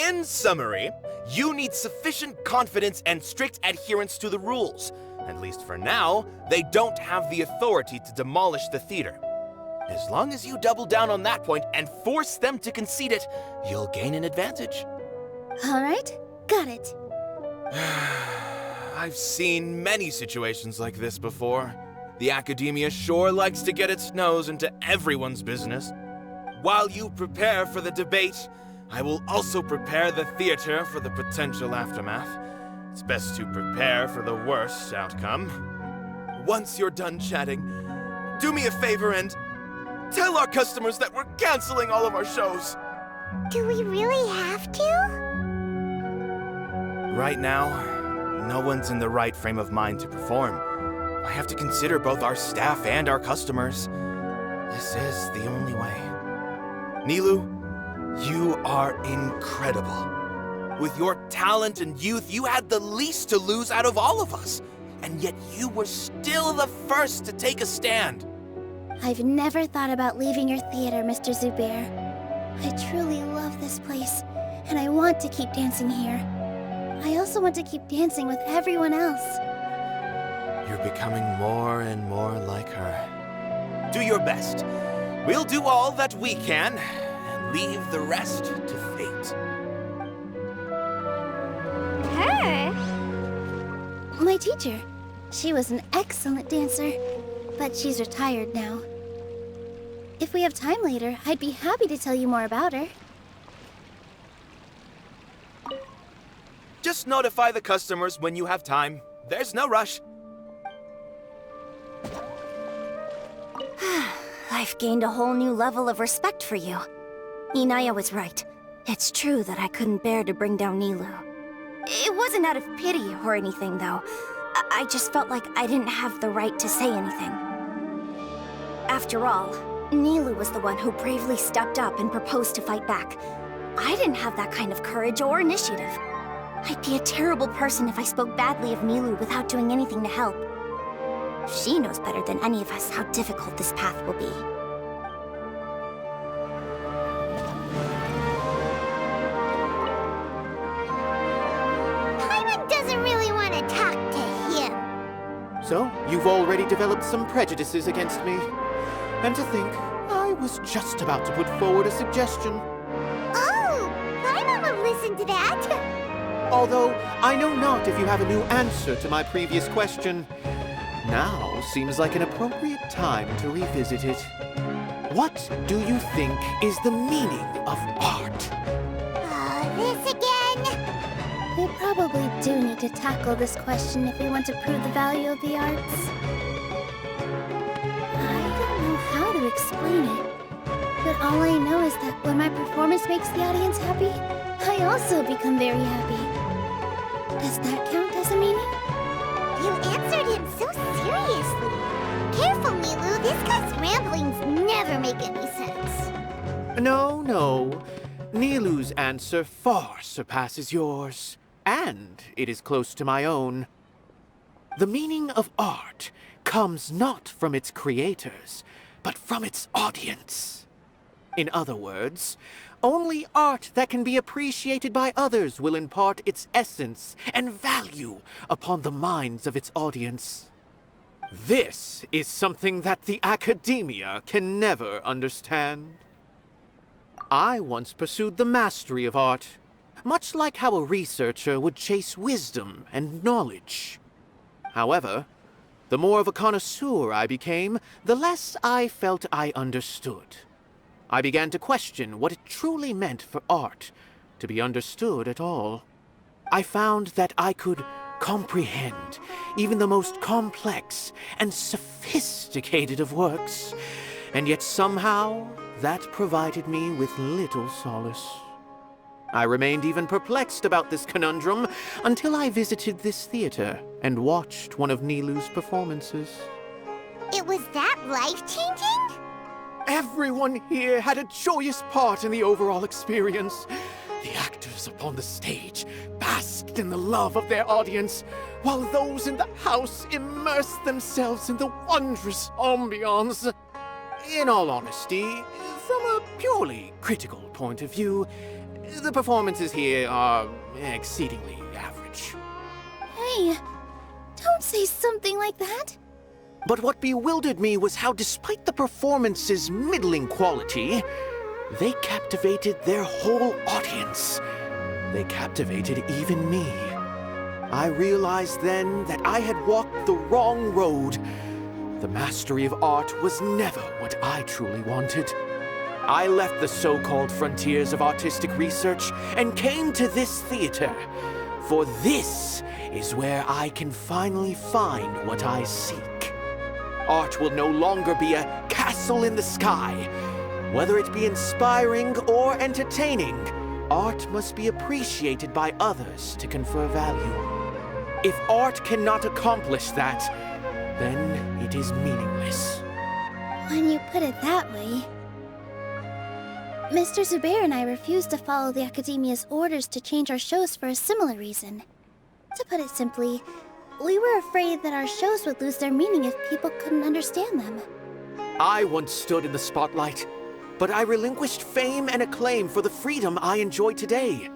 M: In summary, you need sufficient confidence and strict adherence to the rules. At least for now, they don't have the authority to demolish the theater. As long as you double down on that point and force them to concede it, you'll gain an advantage.
A: All right, got it.
M: I've seen many situations like this before. The Academia sure likes to get its nose into everyone's business. While you prepare for the debate, I will also prepare the theater for the potential aftermath. It's best to prepare for the worst outcome. Once you're done chatting, do me a favor and tell our customers that we're canceling all of our shows.
B: Do we really have to?
M: Right now, no one's in the right frame of mind to perform. I have to consider both our staff and our customers. This is the only way. Nilu, you are incredible. With your talent and youth, you had the least to lose out of all of us. And yet you were still the first to take a stand.
A: I've never thought about leaving your theater, Mr. Zubair. I truly love this place, and I want to keep dancing here. I also want to keep dancing with everyone else.
M: You're becoming more and more like her. Do your best. We'll do all that we can, and leave the rest to fate.
B: Her?
A: My teacher. She was an excellent dancer, but she's retired now. If we have time later, I'd be happy to tell you more about her.
M: Just notify the customers when you have time. There's no rush.
K: I've gained a whole new level of respect for you. Inaya was right. It's true that I couldn't bear to bring down Nilou. It wasn't out of pity or anything, though. I just felt like I didn't have the right to say anything. After all, Nilou was the one who bravely stepped up and proposed to fight back. I didn't have that kind of courage or initiative. I'd be a terrible person if I spoke badly of Nilou without doing anything to help. She knows better than any of us how difficult this path will be.
B: Paimon doesn't really want to talk to him.
I: So, you've already developed some prejudices against me. And to think, I was just about to put forward a suggestion.
B: Oh, Paimon will listen to that.
I: Although, I know not if you have a new answer to my previous question. Now seems like an appropriate time to revisit it. What do you think is the meaning of art?
B: This again?
A: We probably do need to tackle this question if we want to prove the value of the arts. I don't know how to explain it, but all I know is that when my performance makes the audience happy, I also become very happy. Does that count as a meaning?
B: You answered him so seriously. Careful, Nilou. This guy's ramblings never make any sense.
I: No. Nilou's answer far surpasses yours, and it is close to my own. The meaning of art comes not from its creators, but from its audience. In other words, only art that can be appreciated by others will impart its essence and value upon the minds of its audience. This is something that the academia can never understand. I once pursued the mastery of art, much like how a researcher would chase wisdom and knowledge. However, the more of a connoisseur I became, the less I felt I understood. I began to question what it truly meant for art to be understood at all. I found that I could comprehend even the most complex and sophisticated of works, and yet somehow that provided me with little solace. I remained even perplexed about this conundrum until I visited this theater and watched one of Nilou's performances.
B: It was that life-changing?
I: Everyone here had a joyous part in the overall experience. The actors upon the stage basked in the love of their audience, while those in the house immersed themselves in the wondrous ambiance. In all honesty, from a purely critical point of view, the performances here are exceedingly average.
A: Hey, don't say something like that.
I: But what bewildered me was how, despite the performance's middling quality, they captivated their whole audience. They captivated even me. I realized then that I had walked the wrong road. The mastery of art was never what I truly wanted. I left the so-called frontiers of artistic research and came to this theater. For this is where I can finally find what I seek. Art will no longer be a castle in the sky. Whether it be inspiring or entertaining, art must be appreciated by others to confer value. If art cannot accomplish that, then it is meaningless.
A: When you put it that way... Mr. Zubair and I refused to follow the Academia's orders to change our shows for a similar reason. To put it simply, we were afraid that our shows would lose their meaning if people couldn't understand them.
I: I once stood in the spotlight, but I relinquished fame and acclaim for the freedom I enjoy today.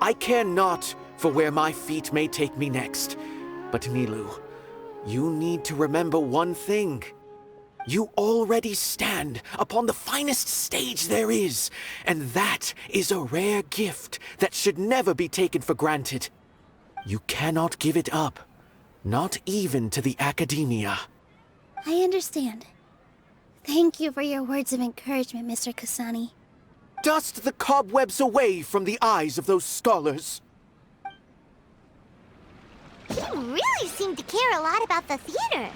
I: I care not for where my feet may take me next, but Nilou, you need to remember one thing. You already stand upon the finest stage there is, and that is a rare gift that should never be taken for granted. You cannot give it up, not even to the Academia.
A: I understand. Thank you for your words of encouragement, Mr. Kasani.
I: Dust the cobwebs away from the eyes of those scholars.
B: He really seemed to care a lot about the theater.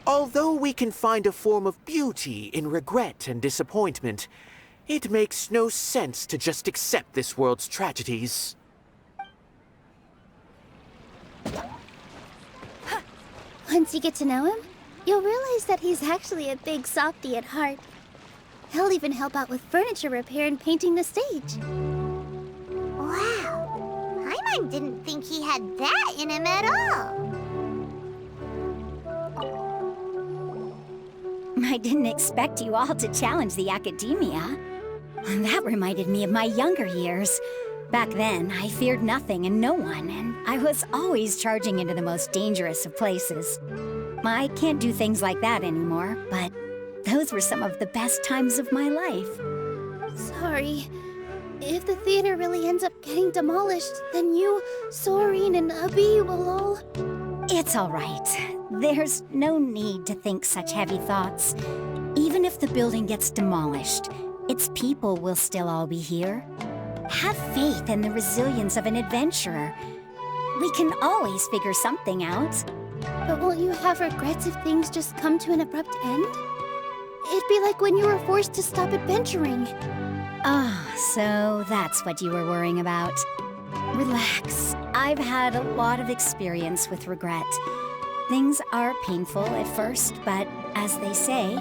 I: Although we can find a form of beauty in regret and disappointment, it makes no sense to just accept this world's tragedies.
A: Once you get to know him, you'll realize that he's actually a big softy at heart. He'll even help out with furniture repair and painting the stage.
B: Wow. Paimon didn't think he had that in him at all.
H: I didn't expect you all to challenge the academia. That reminded me of my younger years. Back then, I feared nothing and no one, and I was always charging into the most dangerous of places. I can't do things like that anymore, but those were some of the best times of my life.
A: Sorry. If the theater really ends up getting demolished, then you, Soren, and Abi will all...
H: It's all right. There's no need to think such heavy thoughts. Even if the building gets demolished, its people will still all be here. Have faith in the resilience of an adventurer. We can always figure something out.
A: But won't you have regrets if things just come to an abrupt end? It'd be like when you were forced to stop adventuring.
H: Ah, so that's what you were worrying about. Relax. I've had a lot of experience with regret. Things are painful at first, but as they say,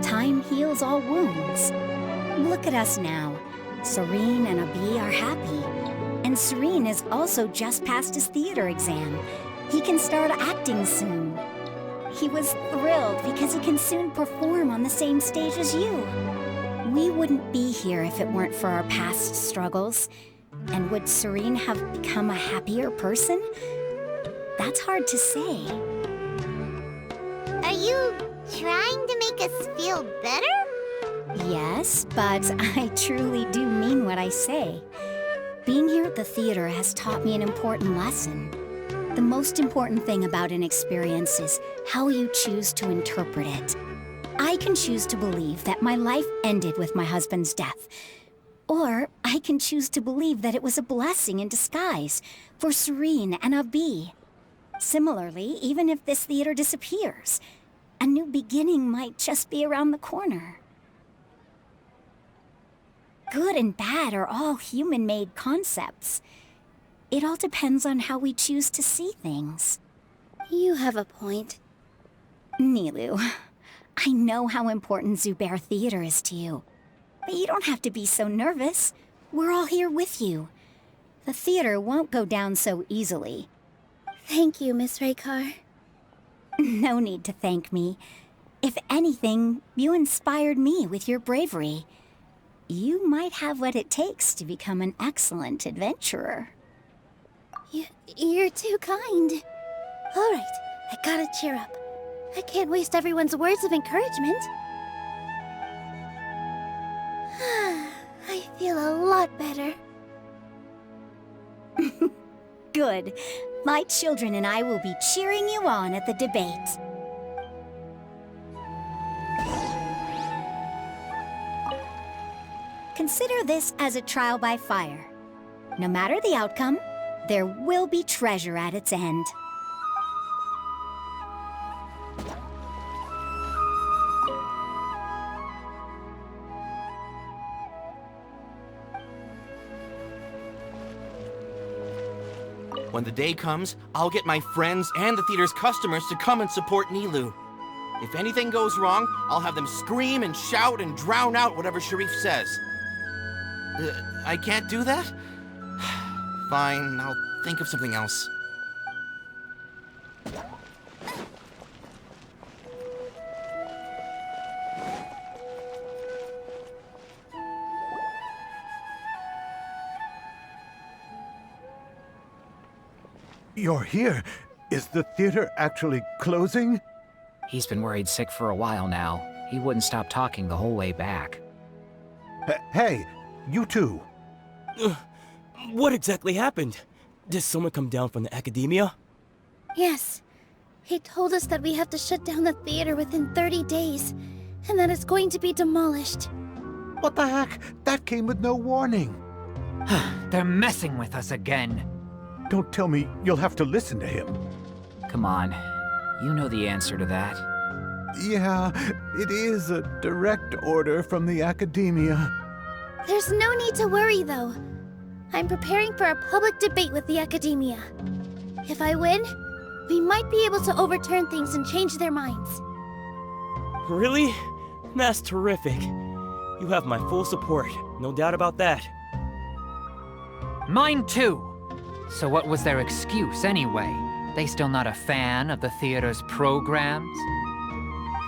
H: time heals all wounds. Look at us now. Soren and Abi are happy. And Soren has also just passed his theater exam. He can start acting soon. He was thrilled because he can soon perform on the same stage as you. We wouldn't be here if it weren't for our past struggles. And would Soren have become a happier person? That's hard to say.
B: Are you trying to make us feel better?
H: Yes, but I truly do mean what I say. Being here at the theater has taught me an important lesson. The most important thing about an experience is how you choose to interpret it. I can choose to believe that my life ended with my husband's death. Or I can choose to believe that it was a blessing in disguise for Soren and Abi. Similarly, even if this theater disappears, a new beginning might just be around the corner. Good and bad are all human-made concepts. It all depends on how we choose to see things.
A: You have a point.
H: Nilou, I know how important Zubair Theater is to you. But you don't have to be so nervous. We're all here with you. The theater won't go down so easily.
A: Thank you, Miss Raykar.
H: No need to thank me. If anything, you inspired me with your bravery. You might have what it takes to become an excellent adventurer.
A: You're too kind. All right, I gotta cheer up. I can't waste everyone's words of encouragement. I feel a lot better.
H: Good. My children and I will be cheering you on at the debate. Consider this as a trial by fire. No matter the outcome, there will be treasure at its end.
L: When the day comes, I'll get my friends and the theater's customers to come and support Nilou. If anything goes wrong, I'll have them scream and shout and drown out whatever Sharif says. I can't do that? Fine, I'll think of something else.
F: You're here. Is the theater actually closing?
E: He's been worried sick for a while now. He wouldn't stop talking the whole way back.
F: Hey, you two.
C: What exactly happened? Did someone come down from the academia?
A: Yes. He told us that we have to shut down the theater within 30 days, and that it's going to be demolished.
F: What the heck? That came with no warning.
D: They're messing with us again.
F: Don't tell me you'll have to listen to him.
E: Come on. You know the answer to that.
F: Yeah, it is a direct order from the Academia.
A: There's no need to worry, though. I'm preparing for a public debate with the Academia. If I win, we might be able to overturn things and change their minds.
C: Really? That's terrific. You have my full support, no doubt about that.
D: Mine too. So what was their excuse anyway? They still not a fan of the theater's programs?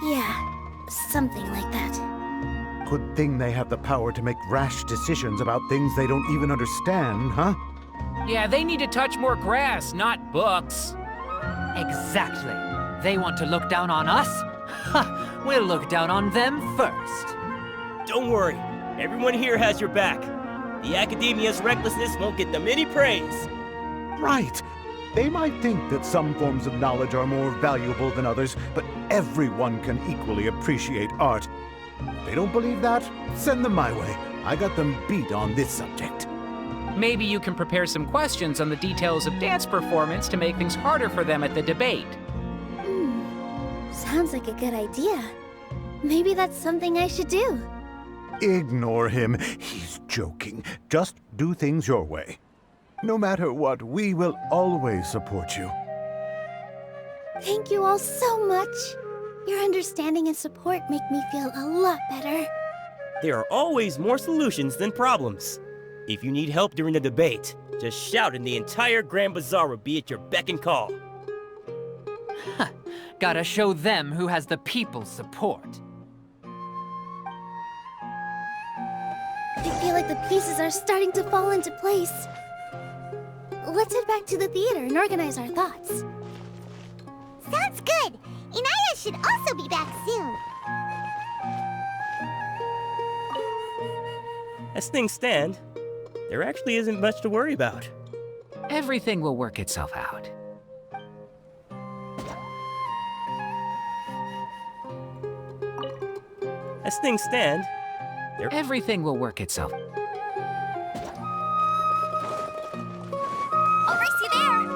A: Yeah, something like that.
F: Good thing they have the power to make rash decisions about things they don't even understand, huh?
E: Yeah, they need to touch more grass, not books.
D: Exactly. They want to look down on us? Ha! We'll look down on them first.
C: Don't worry, everyone here has your back. The Academia's recklessness won't get them any praise.
F: Right. They might think that some forms of knowledge are more valuable than others, but everyone can equally appreciate art. If they don't believe that, send them my way. I got them beat on this subject.
E: Maybe you can prepare some questions on the details of dance performance to make things harder for them at the debate.
A: Sounds like a good idea. Maybe that's something I should do.
F: Ignore him. He's joking. Just do things your way. No matter what, we will always support you.
A: Thank you all so much. Your understanding and support make me feel a lot better.
C: There are always more solutions than problems. If you need help during the debate, just shout and the entire Grand Bazaar will be at your beck and call.
D: Ha! Gotta show them who has the people's support.
A: I feel like the pieces are starting to fall into place. Let's head back to the theater and organize our thoughts.
B: Sounds good. Inaya should also be back soon.
C: As things stand, there actually isn't much to worry about.
E: Everything will work itself out.
C: As things stand,
E: Everything will work itself.
K: I'll race you there.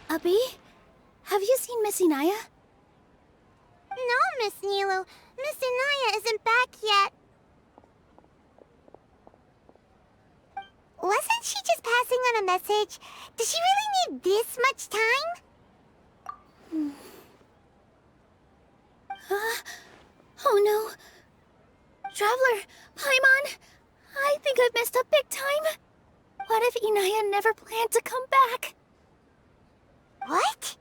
A: Abby, have you seen Miss Inaya?
B: No, Miss Nilu. Miss Inaya isn't back yet. Wasn't she just passing on a message? Does she really need this much time?
A: Oh no. Traveler, Paimon, I think I've messed up big time. What if Inaya never planned to come back?
B: What?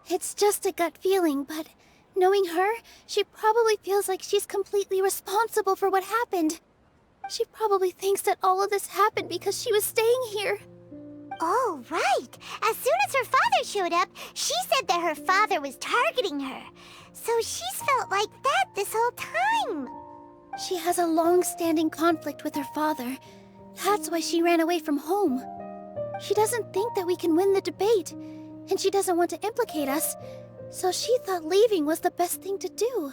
A: It's just a gut feeling, but knowing her, she probably feels like she's completely responsible for what happened. She probably thinks that all of this happened because she was staying here.
B: Oh, right. As soon as her father showed up, she said that her father was targeting her. So she's felt like that this whole time.
A: She has a long-standing conflict with her father. That's why she ran away from home. She doesn't think that we can win the debate, and she doesn't want to implicate us, so she thought leaving was the best thing to do.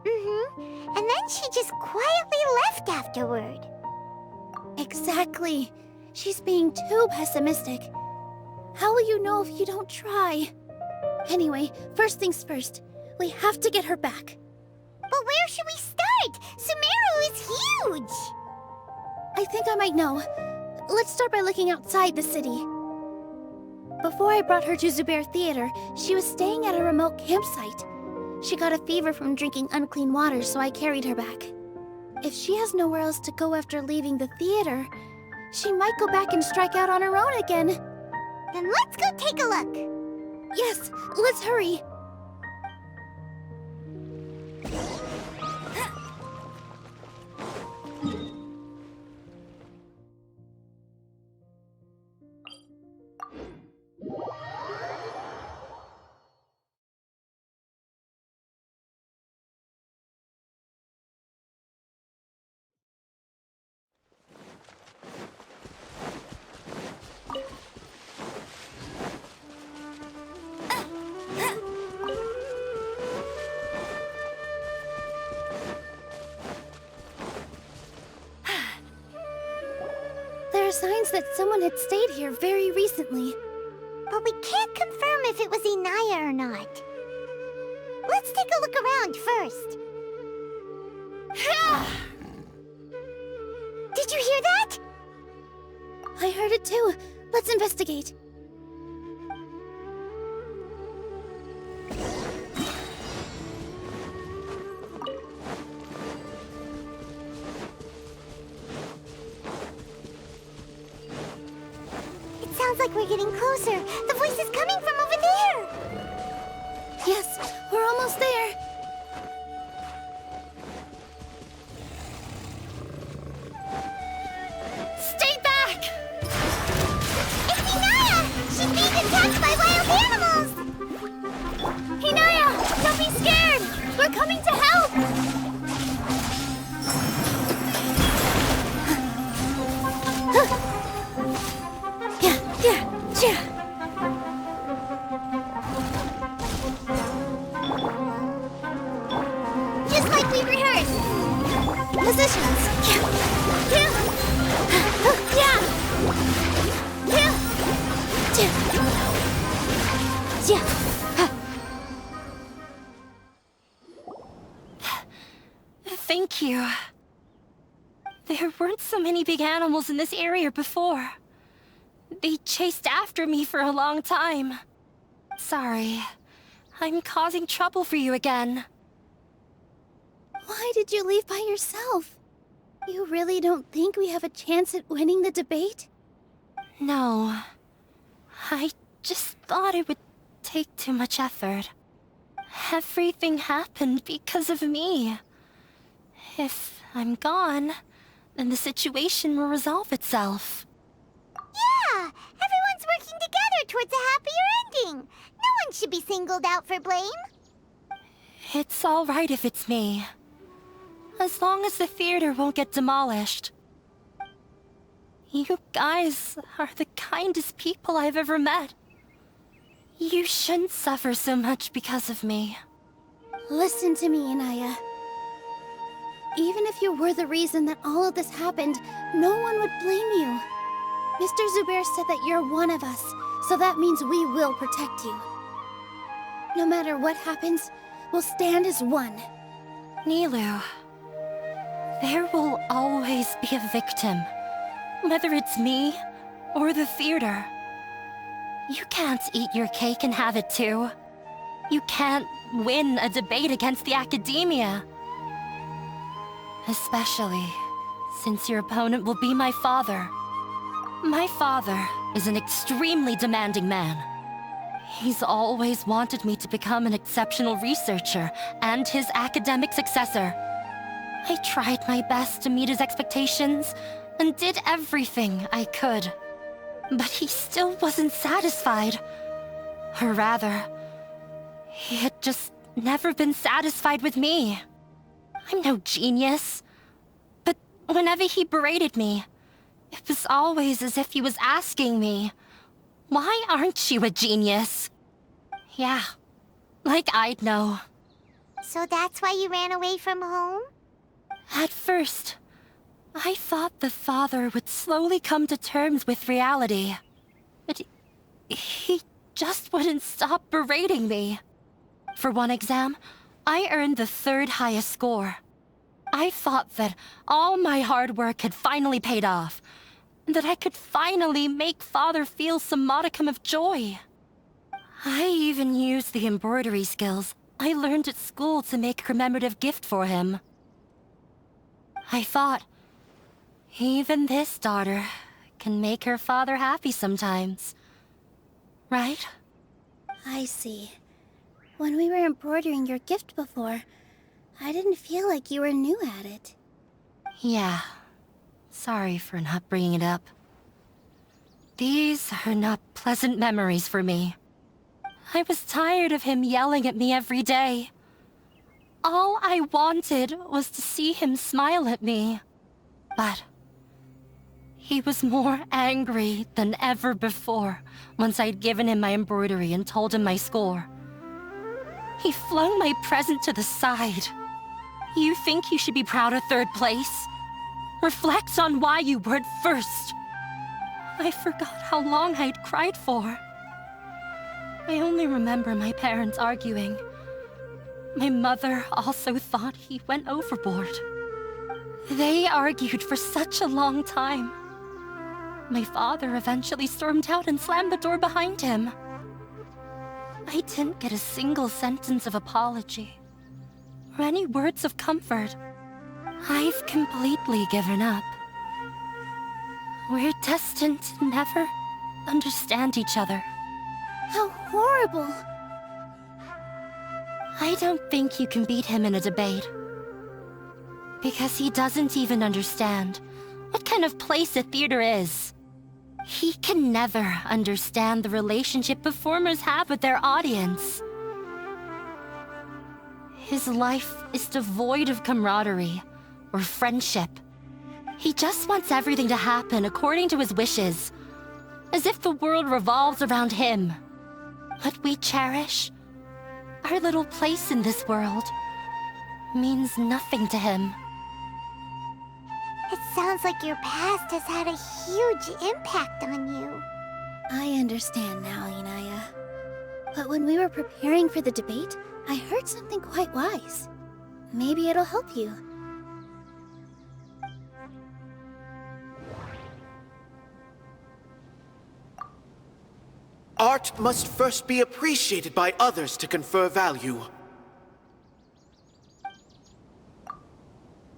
B: And then she just quietly left afterward.
A: Exactly. She's being too pessimistic. How will you know if you don't try? Anyway, first things first. We have to get her back.
B: But where should we start? Sumeru is huge!
A: I think I might know. Let's start by looking outside the city. Before I brought her to Zubair Theater, she was staying at a remote campsite. She got a fever from drinking unclean water, so I carried her back. If she has nowhere else to go after leaving the theater, she might go back and strike out on her own again.
B: Then let's go take a look.
A: Yes, let's hurry. signs that someone had stayed here very recently.
B: But we can't confirm if it was Inaya or not. Let's take a look around first. Did you hear that?
A: I heard it too. Let's investigate.
B: It sounds like we're getting closer. The voice is coming from over there.
A: Yes, we're almost there.
G: Stay back!
B: It's Inaya! She's being attacked by wild animals!
A: Inaya, don't be scared! We're coming to help!
B: Just like we rehearsed!
A: Positions!
J: Thank you. There weren't so many big animals in this area before. They chased after me for a long time. Sorry. I'm causing trouble for you again.
A: Why did you leave by yourself? You really don't think we have a chance at winning the debate?
J: No. I just thought it would take too much effort. Everything happened because of me. If I'm gone, then the situation will resolve itself.
B: Yeah! Everyone's working together towards a happier ending. No one should be singled out for blame.
J: It's all right if it's me. As long as the theater won't get demolished. You guys are the kindest people I've ever met. You shouldn't suffer so much because of me.
A: Listen to me, Inaya. Even if you were the reason that all of this happened, no one would blame you. Mr. Zubair said that you're one of us, so that means we will protect you. No matter what happens, we'll stand as one.
J: Nilou, there will always be a victim. Whether it's me or the theater. You can't eat your cake and have it too. You can't win a debate against the academia. Especially since your opponent will be my father. My father is an extremely demanding man. He's always wanted me to become an exceptional researcher and his academic successor. I tried my best to meet his expectations and did everything I could. But he still wasn't satisfied. Or rather, he had just never been satisfied with me. I'm no genius. But whenever he berated me, it was always as if he was asking me, "Why aren't you a genius?" Yeah, like I'd know.
B: So that's why you ran away from home?
J: At first, I thought the father would slowly come to terms with reality. But he just wouldn't stop berating me. For one exam, I earned the 3rd highest score. I thought that all my hard work had finally paid off, and that I could finally make Father feel some modicum of joy. I even used the embroidery skills I learned at school to make a commemorative gift for him. I thought, even this daughter can make her father happy sometimes. Right?
A: I see. When we were embroidering your gift before, I didn't feel like you were new at it.
J: Yeah. Sorry for not bringing it up. These are not pleasant memories for me. I was tired of him yelling at me every day. All I wanted was to see him smile at me. But he was more angry than ever before once I'd given him my embroidery and told him my score. He flung my present to the side. You think you should be proud of 3rd place? Reflect on why you weren't first. I forgot how long I'd cried for. I only remember my parents arguing. My mother also thought he went overboard. They argued for such a long time. My father eventually stormed out and slammed the door behind him. I didn't get a single sentence of apology or any words of comfort. I've completely given up. We're destined to never understand each other.
A: How horrible!
J: I don't think you can beat him in a debate. Because he doesn't even understand what kind of place a theater is. He can never understand the relationship performers have with their audience. His life is devoid of camaraderie or friendship. He just wants everything to happen according to his wishes, as if the world revolves around him. What we cherish, our little place in this world, means nothing to him.
B: It sounds like your past has had a huge impact on you.
A: I understand now, Inaya. But when we were preparing for the debate, I heard something quite wise. Maybe it'll help you.
I: Art must first be appreciated by others to confer value.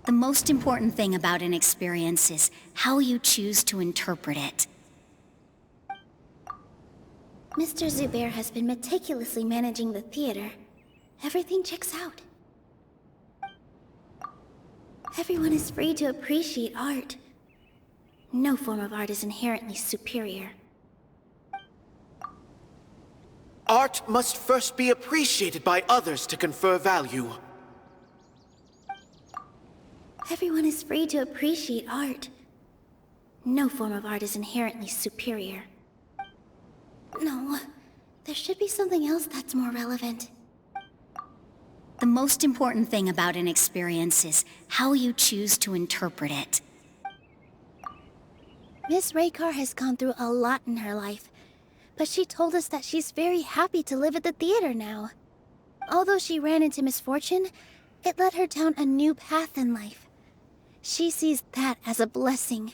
H: The most important thing about an experience is how you choose to interpret it.
A: Mr. Zubair has been meticulously managing the theater. Everything checks out. Everyone is free to appreciate art. No form of art is inherently superior.
I: Art must first be appreciated by others to confer value.
A: Everyone is free to appreciate art. No form of art is inherently superior. No, there should be something else that's more relevant.
H: The most important thing about an experience is how you choose to interpret it.
A: Miss Raykar has gone through a lot in her life, but she told us that she's very happy to live at the theater now. Although she ran into misfortune, it led her down a new path in life. She sees that as a blessing.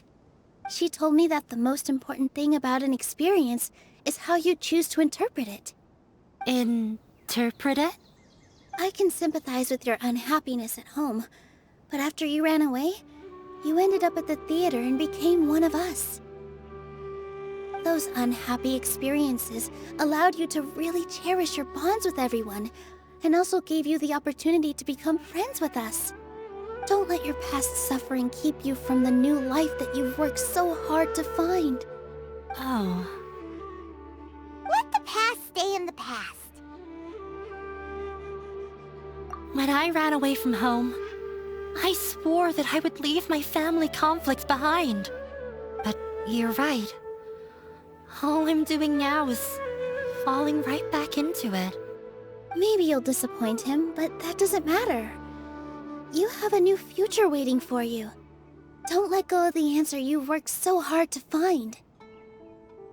A: She told me that the most important thing about an experience is how you choose to interpret it.
J: Interpret it?
A: I can sympathize with your unhappiness at home, but after you ran away, you ended up at the theater and became one of us. Those unhappy experiences allowed you to really cherish your bonds with everyone, and also gave you the opportunity to become friends with us. Don't let your past suffering keep you from the new life that you've worked so hard to find.
J: Oh.
B: Let the past stay in the past.
J: When I ran away from home, I swore that I would leave my family conflicts behind. But you're right. All I'm doing now is falling right back into it.
A: Maybe you'll disappoint him, but that doesn't matter. You have a new future waiting for you. Don't let go of the answer you've worked so hard to find.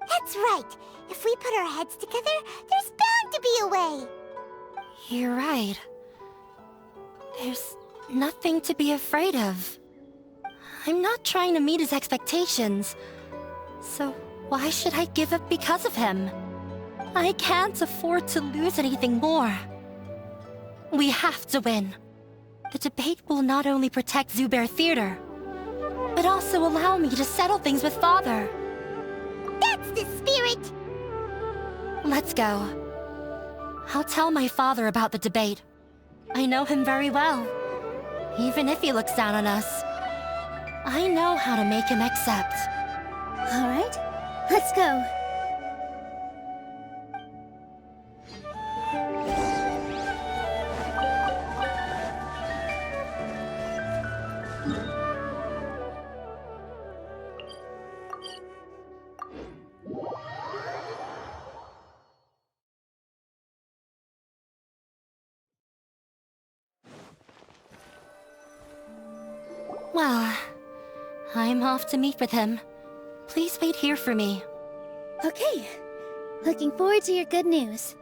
B: That's right. If we put our heads together, there's bound to be a way.
J: You're right. There's nothing to be afraid of. I'm not trying to meet his expectations. So why should I give up because of him? I can't afford to lose anything more. We have to win. The debate will not only protect Zubair Theater, but also allow me to settle things with Father.
B: That's the spirit!
J: Let's go. I'll tell my father about the debate. I know him very well. Even if he looks down on us, I know how to make him accept.
A: All right, let's go.
J: Well, I'm off to meet with him. Please wait here for me.
A: Okay. Looking forward to your good news.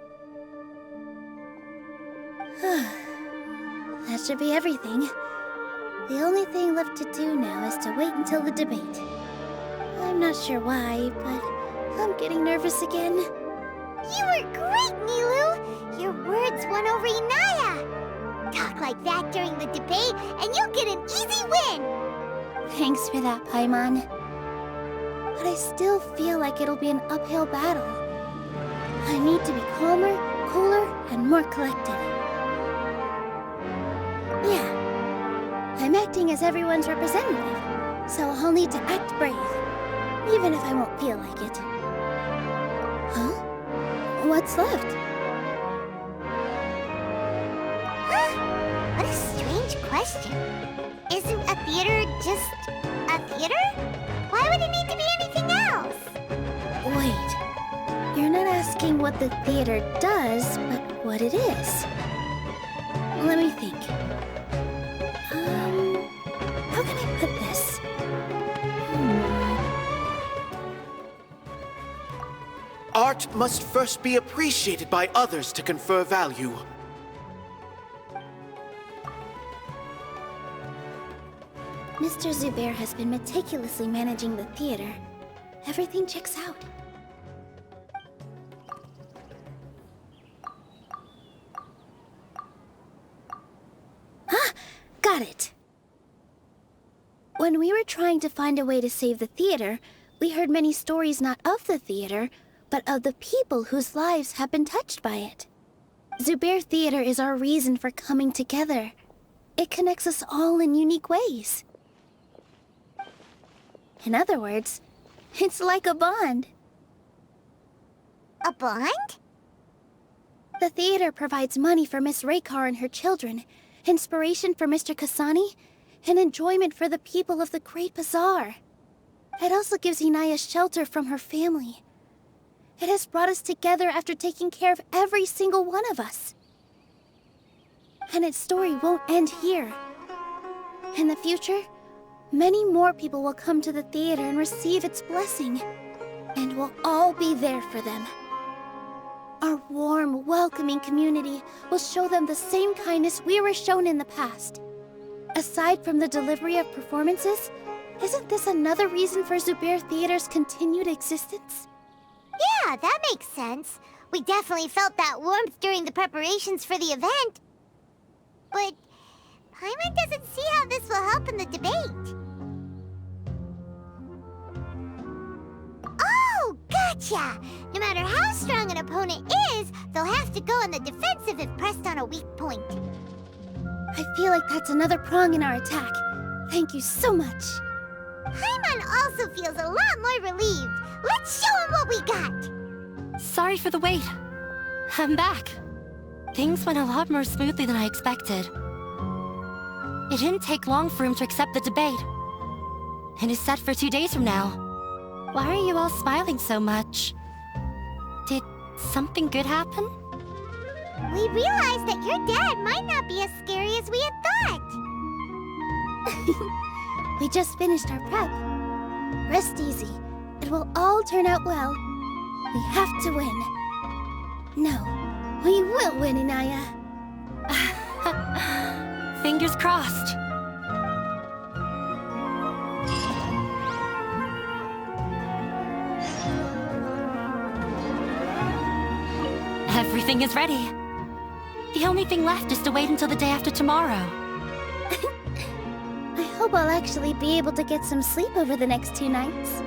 A: That should be everything. The only thing left to do now is to wait until the debate. I'm not sure why, but I'm getting nervous again.
B: You were great, Nilou! Your words won over Inaya! Talk like that during the debate, and you'll get an easy win!
A: Thanks for that, Paimon. But I still feel like it'll be an uphill battle. I need to be calmer, cooler, and more collected. Yeah, I'm acting as everyone's representative, so I'll need to act brave, even if I won't feel like it. Huh? What's left?
B: Huh? What a strange question. Isn't a theater just a theater? Why would it need to be anything else?
A: Wait, you're not asking what the theater does, but what it is. Let me think. How can I put this?
I: Art must first be appreciated by others to confer value.
A: Mr. Zubair has been meticulously managing the theater. Everything checks out. Ah! Got it! When we were trying to find a way to save the theater, we heard many stories not of the theater, but of the people whose lives have been touched by it. Zubair Theater is our reason for coming together. It connects us all in unique ways. In other words, it's like a bond.
B: A bond?
A: The theater provides money for Miss Raykar and her children, inspiration for Mr. Kasani, and enjoyment for the people of the Great Bazaar. It also gives Inaya shelter from her family. It has brought us together after taking care of every single one of us. And its story won't end here. In the future, many more people will come to the theater and receive its blessing, and we'll all be there for them. Our warm, welcoming community will show them the same kindness we were shown in the past. Aside from the delivery of performances, isn't this another reason for Zubair Theater's continued existence?
B: Yeah, that makes sense. We definitely felt that warmth during the preparations for the event. But Paimon doesn't see how this will help in the debate. Oh, gotcha! No matter how strong an opponent is, they'll have to go on the defensive if pressed on a weak point.
A: I feel like that's another prong in our attack. Thank you so much.
B: Paimon also feels a lot more relieved. Let's show him what we got!
J: Sorry for the wait. I'm back. Things went a lot more smoothly than I expected. It didn't take long for him to accept the debate. And it's set for 2 days from now. Why are you all smiling so much? Did something good happen?
B: We realized that your dad might not be as scary as we had thought.
A: We just finished our prep. Rest easy. It will all turn out well. We have to win. No, we will win, Inaya.
J: Fingers crossed. Everything is ready. The only thing left is to wait until the day after tomorrow.
A: I hope I'll actually be able to get some sleep over the next 2 nights.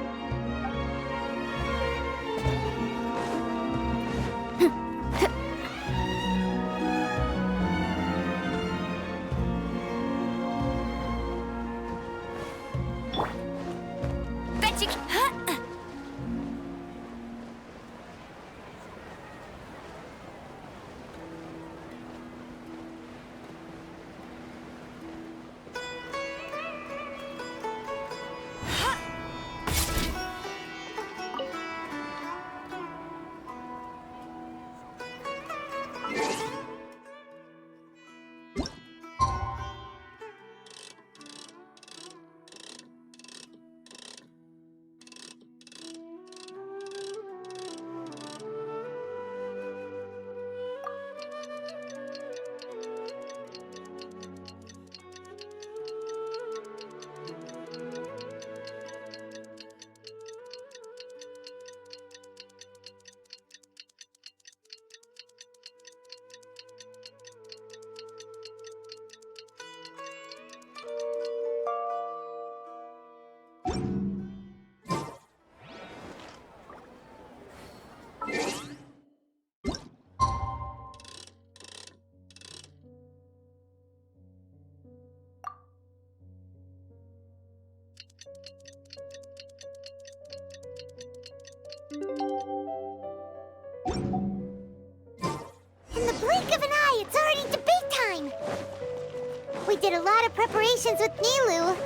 B: preparations with Nilu.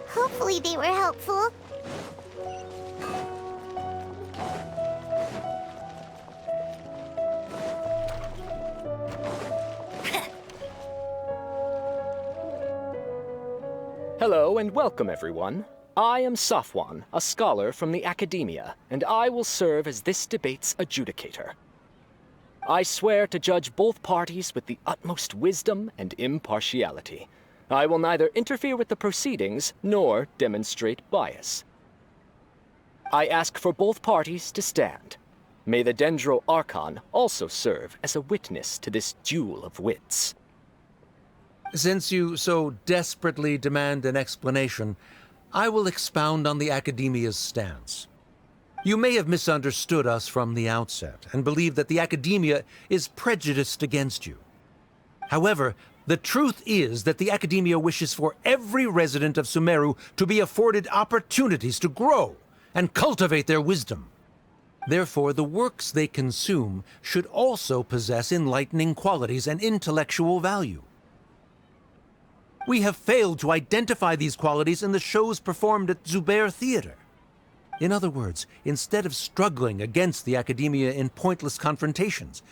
B: Hopefully they were helpful.
O: Hello and welcome, everyone. I am Safwan, a scholar from the Academia, and I will serve as this debate's adjudicator. I swear to judge both parties with the utmost wisdom and impartiality. I will neither interfere with the proceedings nor demonstrate bias. I ask for both parties to stand. May the Dendro Archon also serve as a witness to this duel of wits.
N: Since you so desperately demand an explanation, I will expound on the Academia's stance. You may have misunderstood us from the outset and believe that the Academia is prejudiced against you. However, the truth is that the Academia wishes for every resident of Sumeru to be afforded opportunities to grow and cultivate their wisdom. Therefore, the works they consume should also possess enlightening qualities and intellectual value. We have failed to identify these qualities in the shows performed at Zubair Theater. In other words, instead of struggling against the Academia in pointless confrontations,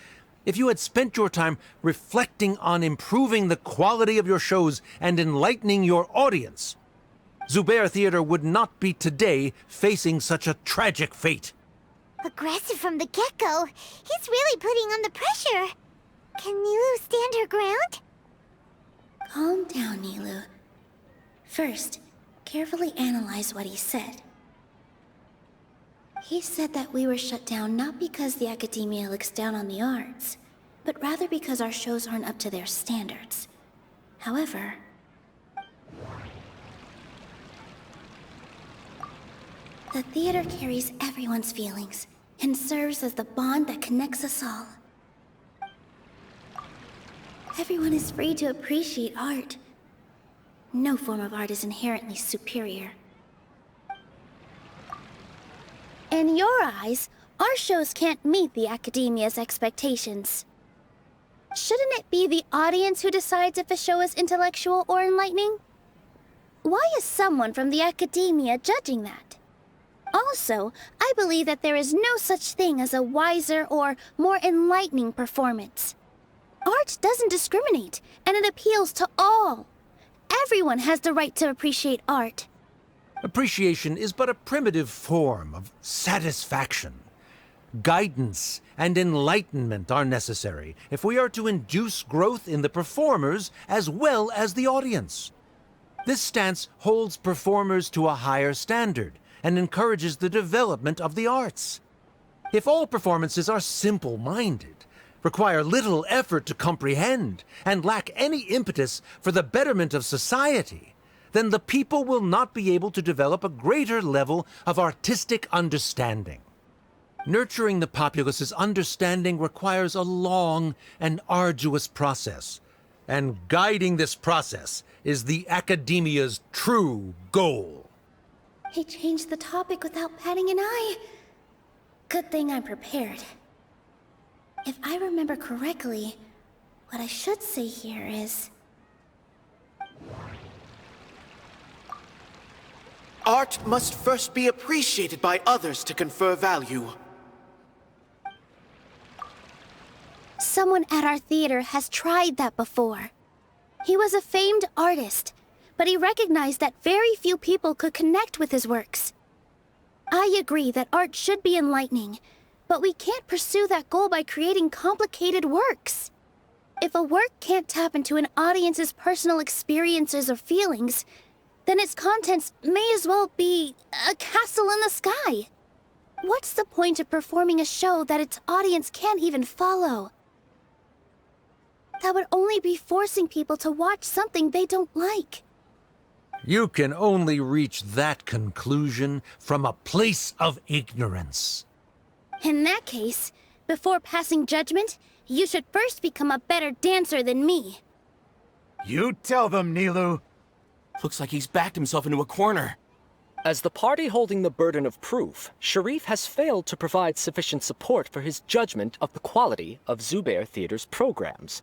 N: if you had spent your time reflecting on improving the quality of your shows and enlightening your audience, Zubair Theater would not be today facing such a tragic fate.
B: Aggressive from the get-go. He's really putting on the pressure. Can Nilu stand her ground?
A: Calm down, Nilu. First, carefully analyze what he said. He said that we were shut down not because the Academia looks down on the arts, but rather because our shows aren't up to their standards. However, the theater carries everyone's feelings and serves as the bond that connects us all. Everyone is free to appreciate art. No form of art is inherently superior. In your eyes, our shows can't meet the Academia's expectations. Shouldn't it be the audience who decides if a show is intellectual or enlightening? Why is someone from the Academia judging that? Also, I believe that there is no such thing as a wiser or more enlightening performance. Art doesn't discriminate, and it appeals to all. Everyone has the right to appreciate art.
N: Appreciation is but a primitive form of satisfaction. Guidance and enlightenment are necessary if we are to induce growth in the performers as well as the audience. This stance holds performers to a higher standard and encourages the development of the arts. If all performances are simple-minded, require little effort to comprehend, and lack any impetus for the betterment of society, then the people will not be able to develop a greater level of artistic understanding. Nurturing the populace's understanding requires a long and arduous process, and guiding this process is the Academia's true goal.
A: He changed the topic without batting an eye. Good thing I'm prepared. If I remember correctly, what I should say here is...
I: Art must first be appreciated by others to confer value.
A: Someone at our theater has tried that before. He was a famed artist, but he recognized that very few people could connect with his works. I agree that art should be enlightening, but we can't pursue that goal by creating complicated works. If a work can't tap into an audience's personal experiences or feelings, then its contents may as well be a castle in the sky. What's the point of performing a show that its audience can't even follow? That would only be forcing people to watch something they don't like.
N: You can only reach that conclusion from a place of ignorance.
A: In that case, before passing judgment, you should first become a better dancer than me.
M: You tell them, Nilu.
L: Looks like he's backed himself into a corner.
O: As the party holding the burden of proof, Sharif has failed to provide sufficient support for his judgment of the quality of Zubair Theater's programs.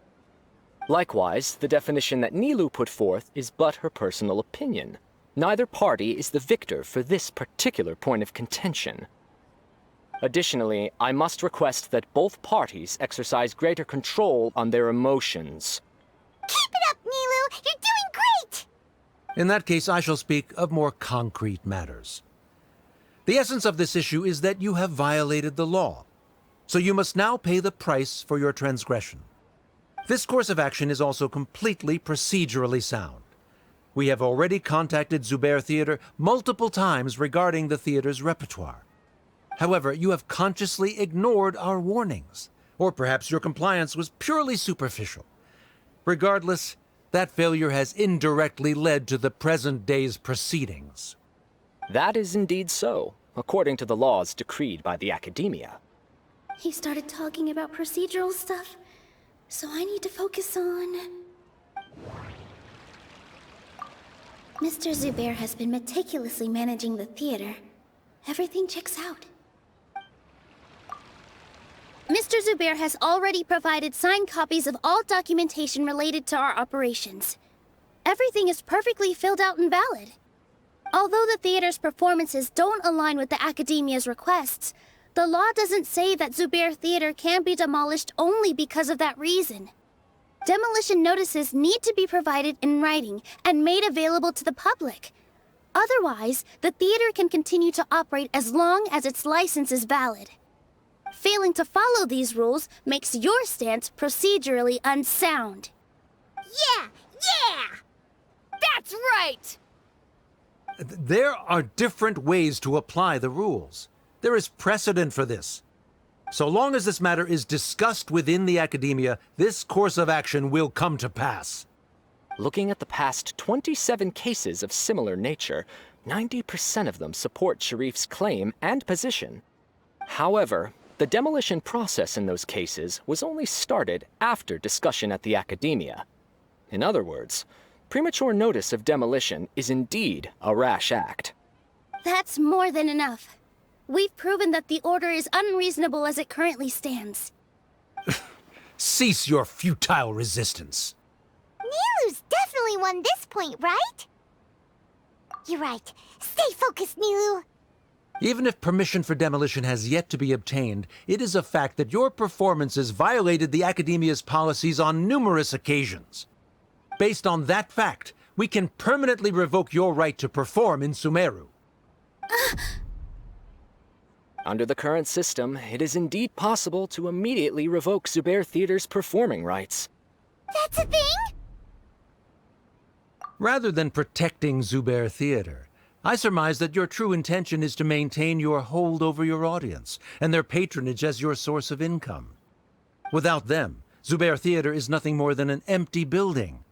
O: Likewise, the definition that Nilou put forth is but her personal opinion. Neither party is the victor for this particular point of contention. Additionally, I must request that both parties exercise greater control on their emotions.
B: Keep it up, Nilou! You're doing great!
N: In that case, I shall speak of more concrete matters. The essence of this issue is that you have violated the law, so you must now pay the price for your transgression. This course of action is also completely procedurally sound. We have already contacted Zubair Theater multiple times regarding the theater's repertoire. However, you have consciously ignored our warnings, or perhaps your compliance was purely superficial. Regardless, that failure has indirectly led to the present day's proceedings.
O: That is indeed so, according to the laws decreed by the Academia.
A: He started talking about procedural stuff, so I need to focus on... Mr. Zubair has been meticulously managing the theater. Everything checks out. Mr. Zubair has already provided signed copies of all documentation related to our operations. Everything is perfectly filled out and valid. Although the theater's performances don't align with the Academia's requests, the law doesn't say that Zubair Theater can be demolished only because of that reason. Demolition notices need to be provided in writing and made available to the public. Otherwise, the theater can continue to operate as long as its license is valid. Failing to follow these rules makes your stance procedurally unsound.
G: Yeah! That's right!
N: There are different ways to apply the rules. There is precedent for this. So long as this matter is discussed within the Academia, this course of action will come to pass.
O: Looking at the past 27 cases of similar nature, 90% of them support Sharif's claim and position. However, the demolition process in those cases was only started after discussion at the Academia. In other words, premature notice of demolition is indeed a rash act.
A: That's more than enough. We've proven that the order is unreasonable as it currently stands.
N: Cease your futile resistance.
B: Nilou's definitely won this point, right? You're right. Stay focused, Nilou.
N: Even if permission for demolition has yet to be obtained, it is a fact that your performances violated the Academia's policies on numerous occasions. Based on that fact, we can permanently revoke your right to perform in Sumeru.
O: Under the current system, it is indeed possible to immediately revoke Zubair Theater's performing rights.
B: That's a thing?
N: Rather than protecting Zubair Theater, I surmise that your true intention is to maintain your hold over your audience and their patronage as your source of income. Without them, Zubair Theater is nothing more than an empty building.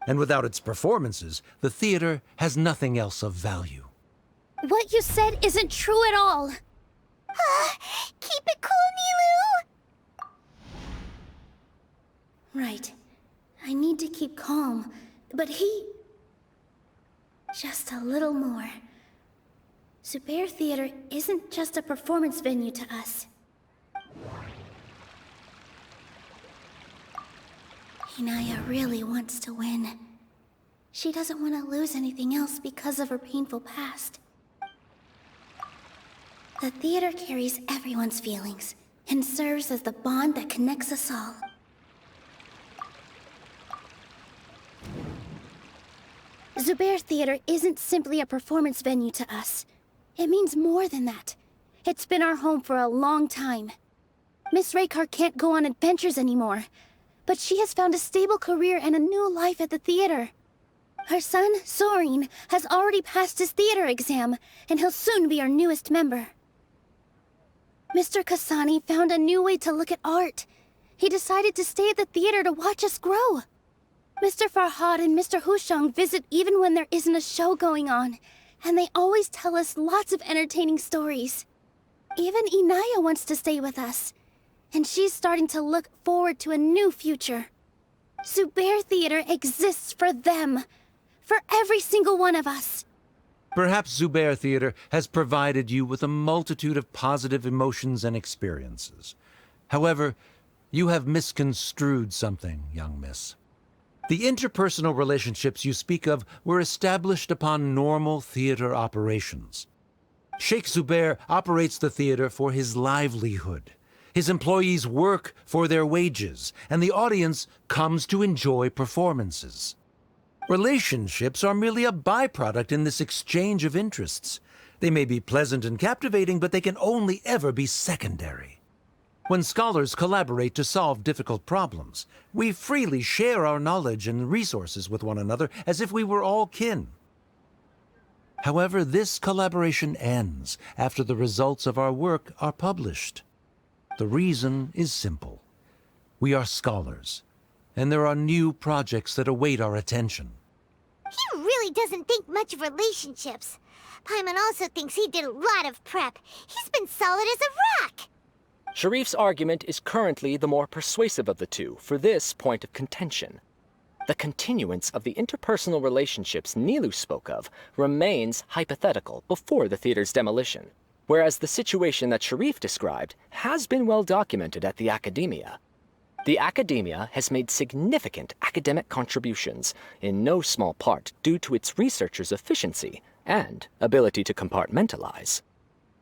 N: And without its performances, the theater has nothing else of value.
A: What you said isn't true at all.
B: Keep it cool, Nilou!
A: Right. I need to keep calm, but just a little more. Zubair Theater isn't just a performance venue to us. Inaya really wants to win. She doesn't want to lose anything else because of her painful past. The theater carries everyone's feelings and serves as the bond that connects us all. Zubair Theater isn't simply a performance venue to us. It means more than that. It's been our home for a long time. Miss Raykar can't go on adventures anymore, but she has found a stable career and a new life at the theater. Her son, Sorin, has already passed his theater exam, and he'll soon be our newest member. Mr. Kasani found a new way to look at art. He decided to stay at the theater to watch us grow. Mr. Farhad and Mr. Hushang visit even when there isn't a show going on, and they always tell us lots of entertaining stories. Even Inaya wants to stay with us, and she's starting to look forward to a new future. Zubair Theater exists for them, for every single one of us.
N: Perhaps Zubair Theater has provided you with a multitude of positive emotions and experiences. However, you have misconstrued something, young miss. The interpersonal relationships you speak of were established upon normal theater operations. Sheikh Zubair operates the theater for his livelihood. His employees work for their wages, and the audience comes to enjoy performances. Relationships are merely a byproduct in this exchange of interests. They may be pleasant and captivating, but they can only ever be secondary. When scholars collaborate to solve difficult problems, we freely share our knowledge and resources with one another as if we were all kin. However, this collaboration ends after the results of our work are published. The reason is simple. We are scholars, and there are new projects that await our attention.
B: He really doesn't think much of relationships. Paimon also thinks he did a lot of prep. He's been solid as a rock.
O: Sharif's argument is currently the more persuasive of the two for this point of contention. The continuance of the interpersonal relationships Nilou spoke of remains hypothetical before the theater's demolition, whereas the situation that Sharif described has been well documented at the Academia. The Academia has made significant academic contributions, in no small part due to its researchers' efficiency and ability to compartmentalize.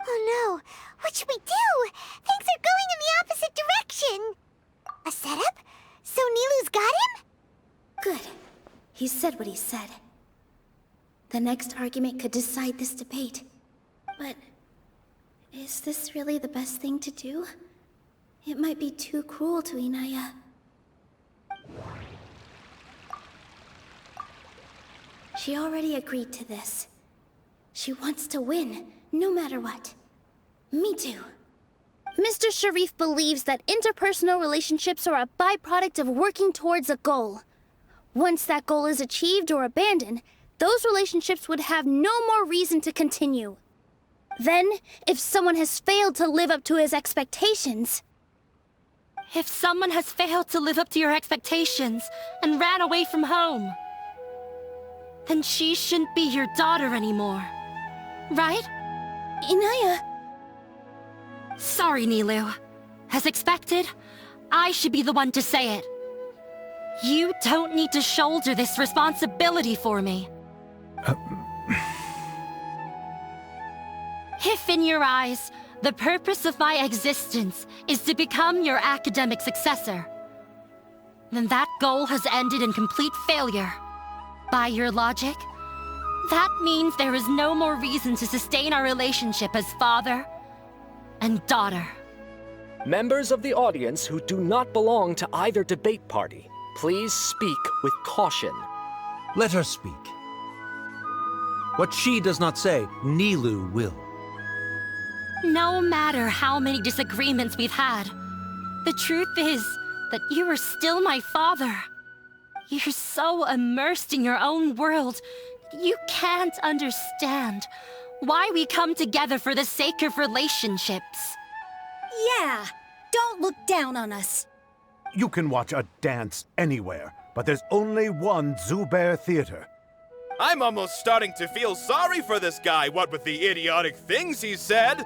B: Oh no, what should we do? Things are going in the opposite direction. A setup? So Nilou's got him?
A: Good. He said what he said. The next argument could decide this debate. But is this really the best thing to do? It might be too cruel to Inaya. She already agreed to this. She wants to win, no matter what. Me too. Mr. Sharif believes that interpersonal relationships are a byproduct of working towards a goal. Once that goal is achieved or abandoned, those relationships would have no more reason to continue. Then, if someone has failed to live up to his expectations...
J: If someone has failed to live up to your expectations and ran away from home, then she shouldn't be your daughter anymore. Right?
A: Inaya...
J: Sorry, Nilou. As expected, I should be the one to say it. You don't need to shoulder this responsibility for me. If in your eyes, the purpose of my existence is to become your academic successor, then that goal has ended in complete failure. By your logic, that means there is no more reason to sustain our relationship as father and daughter.
O: Members of the audience who do not belong to either debate party, please speak with caution.
N: Let her speak. What she does not say, Nilou will.
J: No matter how many disagreements we've had, the truth is that you are still my father. You're so immersed in your own world, you can't understand why we come together for the sake of relationships.
H: Yeah, don't look down on us.
F: You can watch a dance anywhere, but there's only one Zubair Theater.
M: I'm almost starting to feel sorry for this guy, what with the idiotic things he said.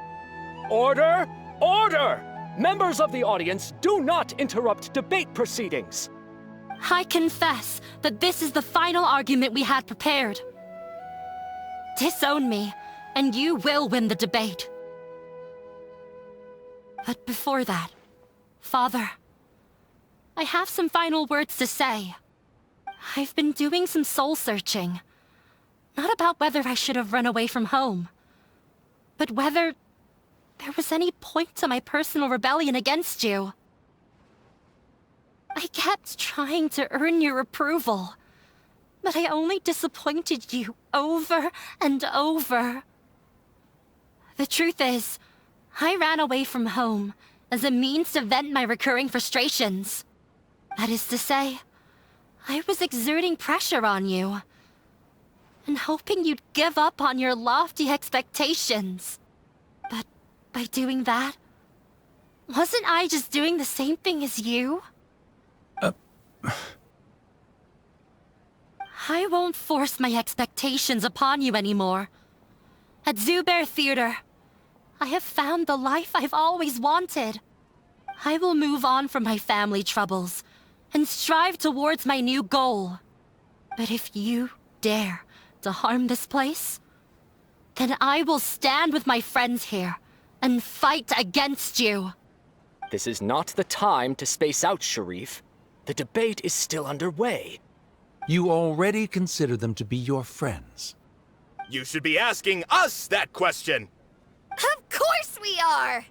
O: Order! Order! Members of the audience, do not interrupt debate proceedings.
J: I confess that this is the final argument we had prepared. Disown me, and you will win the debate. But before that, Father, I have some final words to say. I've been doing some soul-searching. Not about whether I should have run away from home, but whether there was any point to my personal rebellion against you. I kept trying to earn your approval, but I only disappointed you over and over. The truth is, I ran away from home as a means to vent my recurring frustrations. That is to say, I was exerting pressure on you, and hoping you'd give up on your lofty expectations. But by doing that, wasn't I just doing the same thing as you? I won't force my expectations upon you anymore. At Zubair Theater, I have found the life I've always wanted. I will move on from my family troubles and strive towards my new goal. But if you dare to harm this place, then I will stand with my friends here and fight against you.
O: This is not the time to space out, Sharif. The debate is still underway.
N: You already consider them to be your friends.
M: You should be asking us that question!
G: Of course we are!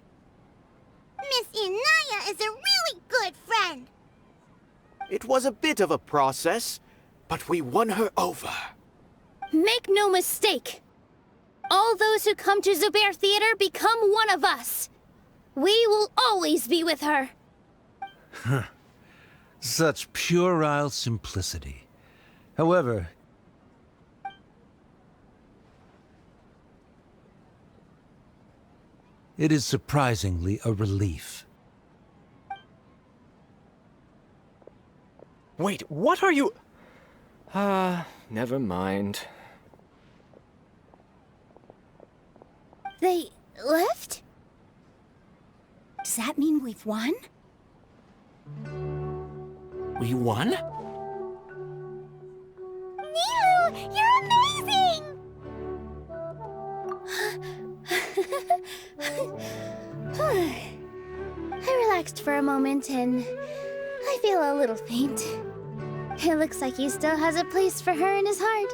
B: Miss Inaya is a really good friend.
I: It was a bit of a process, but we won her over.
A: Make no mistake. All those who come to Zubair Theater become one of us. We will always be with her.
N: Such puerile simplicity. However, it is surprisingly a relief.
O: Wait, what are you... never mind.
A: They left?
H: Does that mean we've won?
L: We won?
B: Nilu, you're amazing!
A: I relaxed for a moment and I feel a little faint. It looks like he still has a place for her in his heart.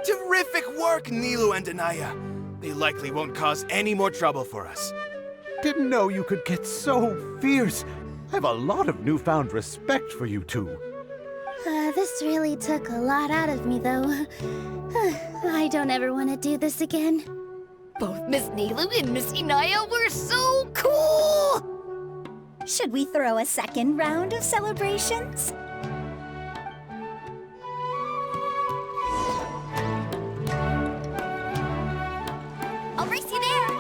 M: Terrific work, Nilu and Anaya. They likely won't cause any more trouble for us.
F: Didn't know you could get so fierce. I have a lot of newfound respect for you two.
A: This really took a lot out of me, though. I don't ever want to do this again.
G: Both Miss Nilu and Miss Inaya were so cool!
H: Should we throw a second round of celebrations?
G: I'll race you there!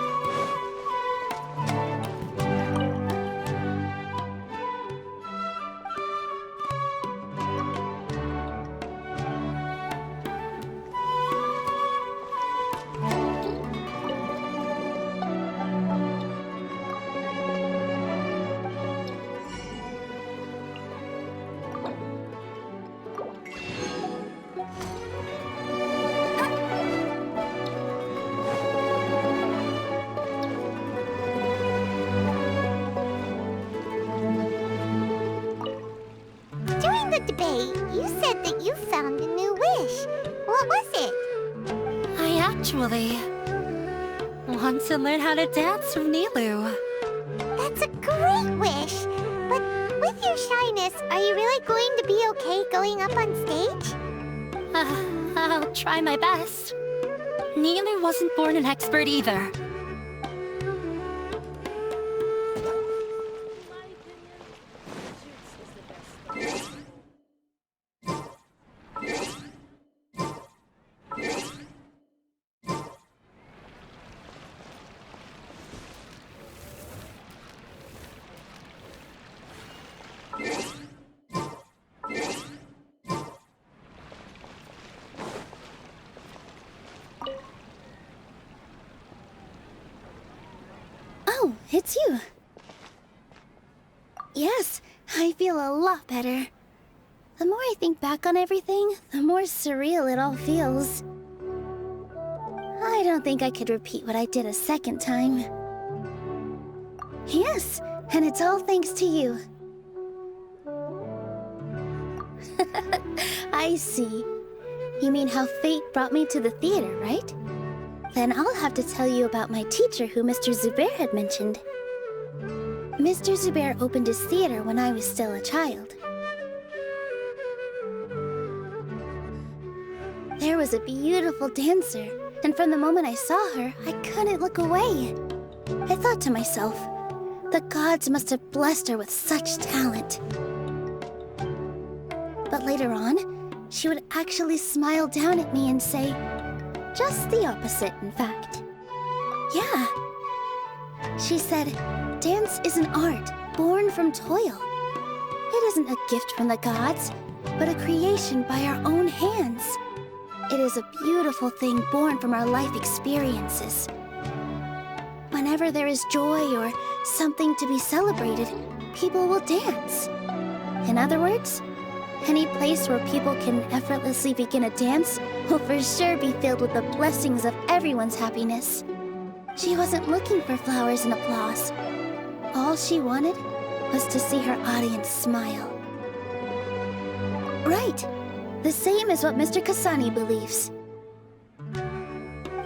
B: During the debate, you said that you found a new wish. What was it?
J: I actually want to learn how to dance with Nilu.
B: That's a great wish. But with your shyness, are you really going to be okay going up on stage?
J: I'll try my best. Nilu wasn't born an expert either.
A: Oh, it's you. Yes, I feel a lot better. The more I think back on everything, the more surreal it all feels. I don't think I could repeat what I did a second time. Yes, and it's all thanks to you. I see. You mean how fate brought me to the theater, right? Then I'll have to tell you about my teacher who Mr. Zubair had mentioned. Mr. Zubair opened his theater when I was still a child. There was a beautiful dancer, and from the moment I saw her, I couldn't look away. I thought to myself, the gods must have blessed her with such talent. But later on, she would actually smile down at me and say, just the opposite, in fact. Yeah. She said, dance is an art born from toil. It isn't a gift from the gods, but a creation by our own hands. It is a beautiful thing born from our life experiences. Whenever there is joy or something to be celebrated, people will dance. In other words, any place where people can effortlessly begin a dance will for sure be filled with the blessings of everyone's happiness. She wasn't looking for flowers and applause. All she wanted was to see her audience smile. Right. The same as what Mr. Kasani believes.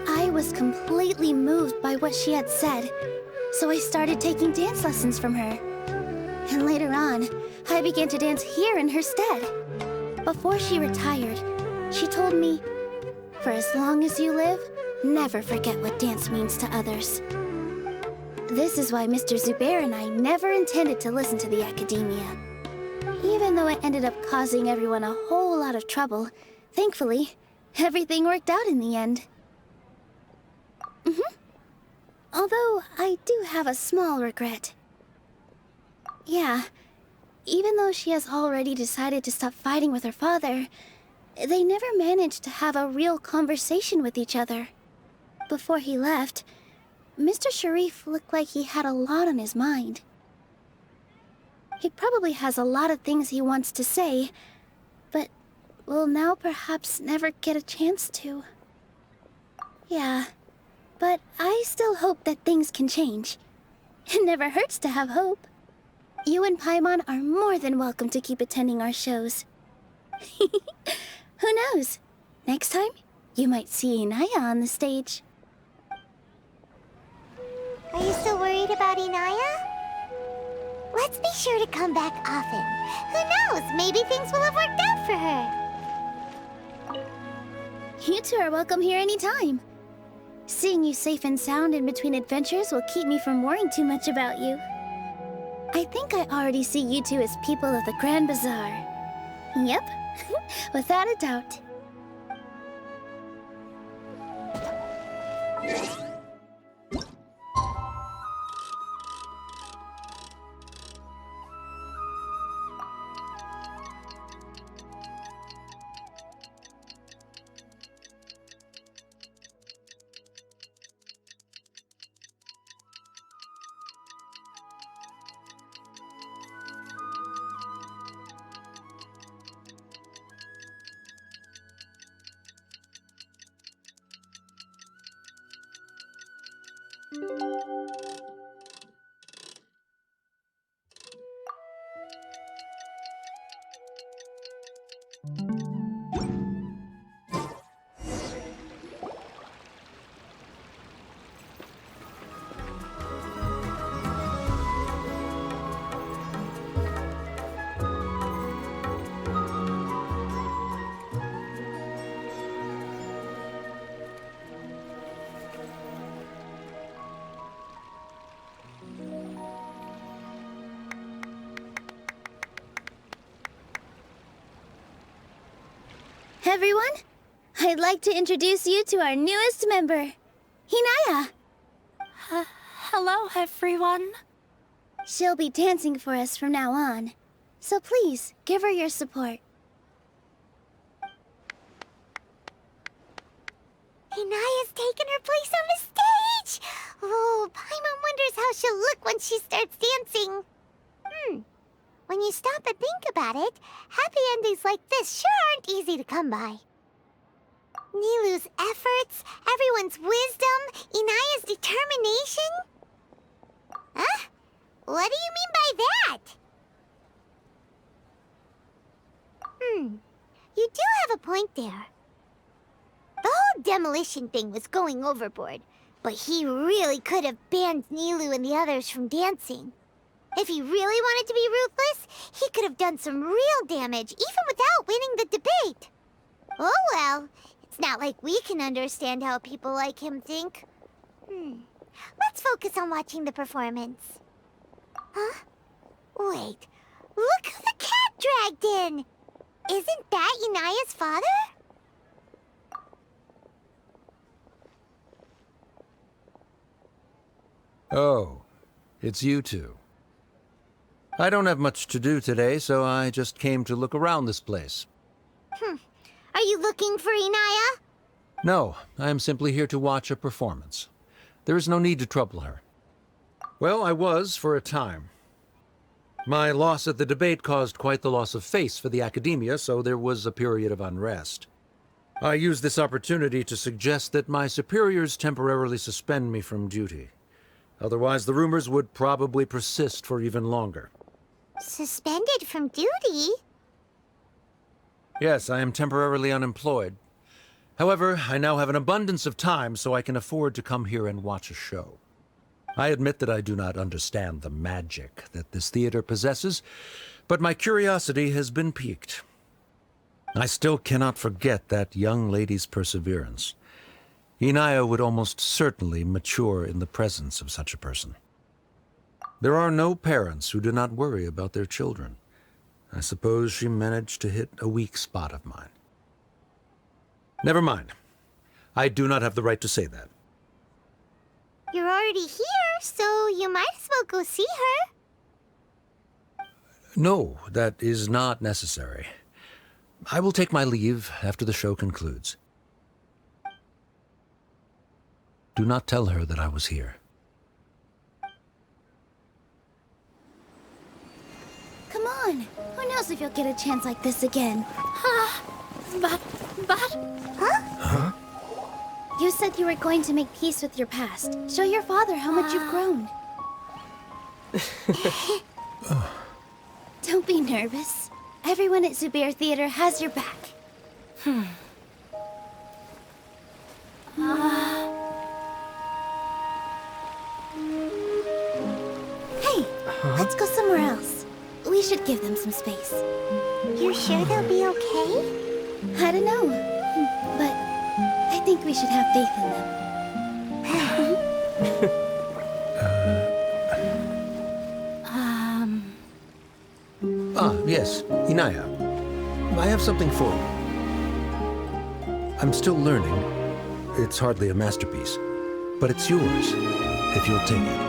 A: I was completely moved by what she had said, so I started taking dance lessons from her. And later on, I began to dance here in her stead. Before she retired, she told me, "For as long as you live, never forget what dance means to others." This is why Mr. Zubair and I never intended to listen to the academia. Even though it ended up causing everyone a whole lot of trouble, thankfully, everything worked out in the end. Although, I do have a small regret. Yeah, even though she has already decided to stop fighting with her father, they never managed to have a real conversation with each other. Before he left, Mr. Sharif looked like he had a lot on his mind. He probably has a lot of things he wants to say, but will now perhaps never get a chance to. Yeah, but I still hope that things can change. It never hurts to have hope. You and Paimon are more than welcome to keep attending our shows. Who knows? Next time, you might see Inaya on the stage.
B: Are you still worried about Inaya? Let's be sure to come back often. Who knows? Maybe things will have worked out for her.
A: You two are welcome here anytime. Seeing you safe and sound in between adventures will keep me from worrying too much about you. I think I already see you two as people of the Grand Bazaar. Yep, without a doubt. Everyone, I'd like to introduce you to our newest member, Hinaya.
J: Hello, everyone.
A: She'll be dancing for us from now on, so please give her your support.
B: Inaya's taken her place on the stage! Oh, Paimon wonders how she'll look when she starts dancing. When you stop and think about it, happy endings like this sure aren't easy to come by. Nilou's efforts, everyone's wisdom, Inaya's determination? Huh? What do you mean by that? You do have a point there. The whole demolition thing was going overboard, but he really could have banned Nilou and the others from dancing. If he really wanted to be ruthless, he could have done some real damage, even without winning the debate. Oh well, it's not like we can understand how people like him think. Let's focus on watching the performance. Huh? Wait, look who the cat dragged in! Isn't that Inaya's father?
N: Oh, it's you two. I don't have much to do today, so I just came to look around this place.
B: Are you looking for Inaya?
N: No, I am simply here to watch a performance. There is no need to trouble her. Well, I was for a time. My loss at the debate caused quite the loss of face for the Academia, so there was a period of unrest. I used this opportunity to suggest that my superiors temporarily suspend me from duty. Otherwise, the rumors would probably persist for even longer.
B: Suspended from duty?
N: Yes, I am temporarily unemployed. However, I now have an abundance of time, so I can afford to come here and watch a show. I admit that I do not understand the magic that this theater possesses, but my curiosity has been piqued. I still cannot forget that young lady's perseverance. Inaya would almost certainly mature in the presence of such a person. There are no parents who do not worry about their children. I suppose she managed to hit a weak spot of mine. Never mind. I do not have the right to say that.
B: You're already here, so you might as well go see her.
N: No, that is not necessary. I will take my leave after the show concludes. Do not tell her that I was here.
A: Come on. Who knows if you'll get a chance like this again?
G: But...
B: Huh?
A: You said you were going to make peace with your past. Show your father how much you've grown. Don't be nervous. Everyone at Zubair Theater has your back. Hey, let's go somewhere else. We should give them some space.
B: You sure they'll be okay?
A: I don't know, but I think we should have faith in them.
N: Yes, Inaya. I have something for you. I'm still learning. It's hardly a masterpiece, but it's yours, if you'll take it.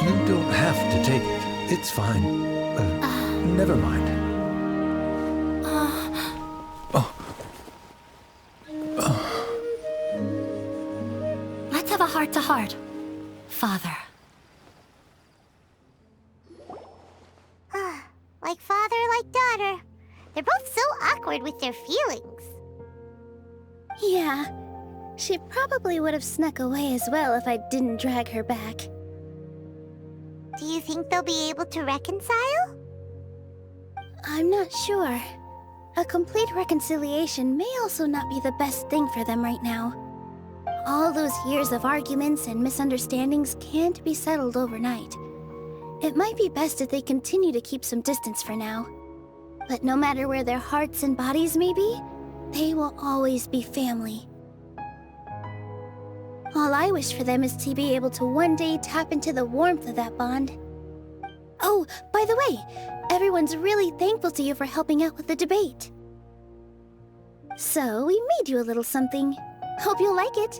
N: You don't have to take it. It's fine. Never mind.
J: Let's have a heart-to-heart, Father.
B: Like father, like daughter. They're both so awkward with their feelings.
A: Yeah, she probably would have snuck away as well if I didn't drag her back.
B: Do you think they'll be able to reconcile?
A: I'm not sure. A complete reconciliation may also not be the best thing for them right now. All those years of arguments and misunderstandings can't be settled overnight. It might be best if they continue to keep some distance for now. But no matter where their hearts and bodies may be, they will always be family. All I wish for them is to be able to one day tap into the warmth of that bond. Oh, by the way, everyone's really thankful to you for helping out with the debate. So, we made you a little something. Hope you'll like it.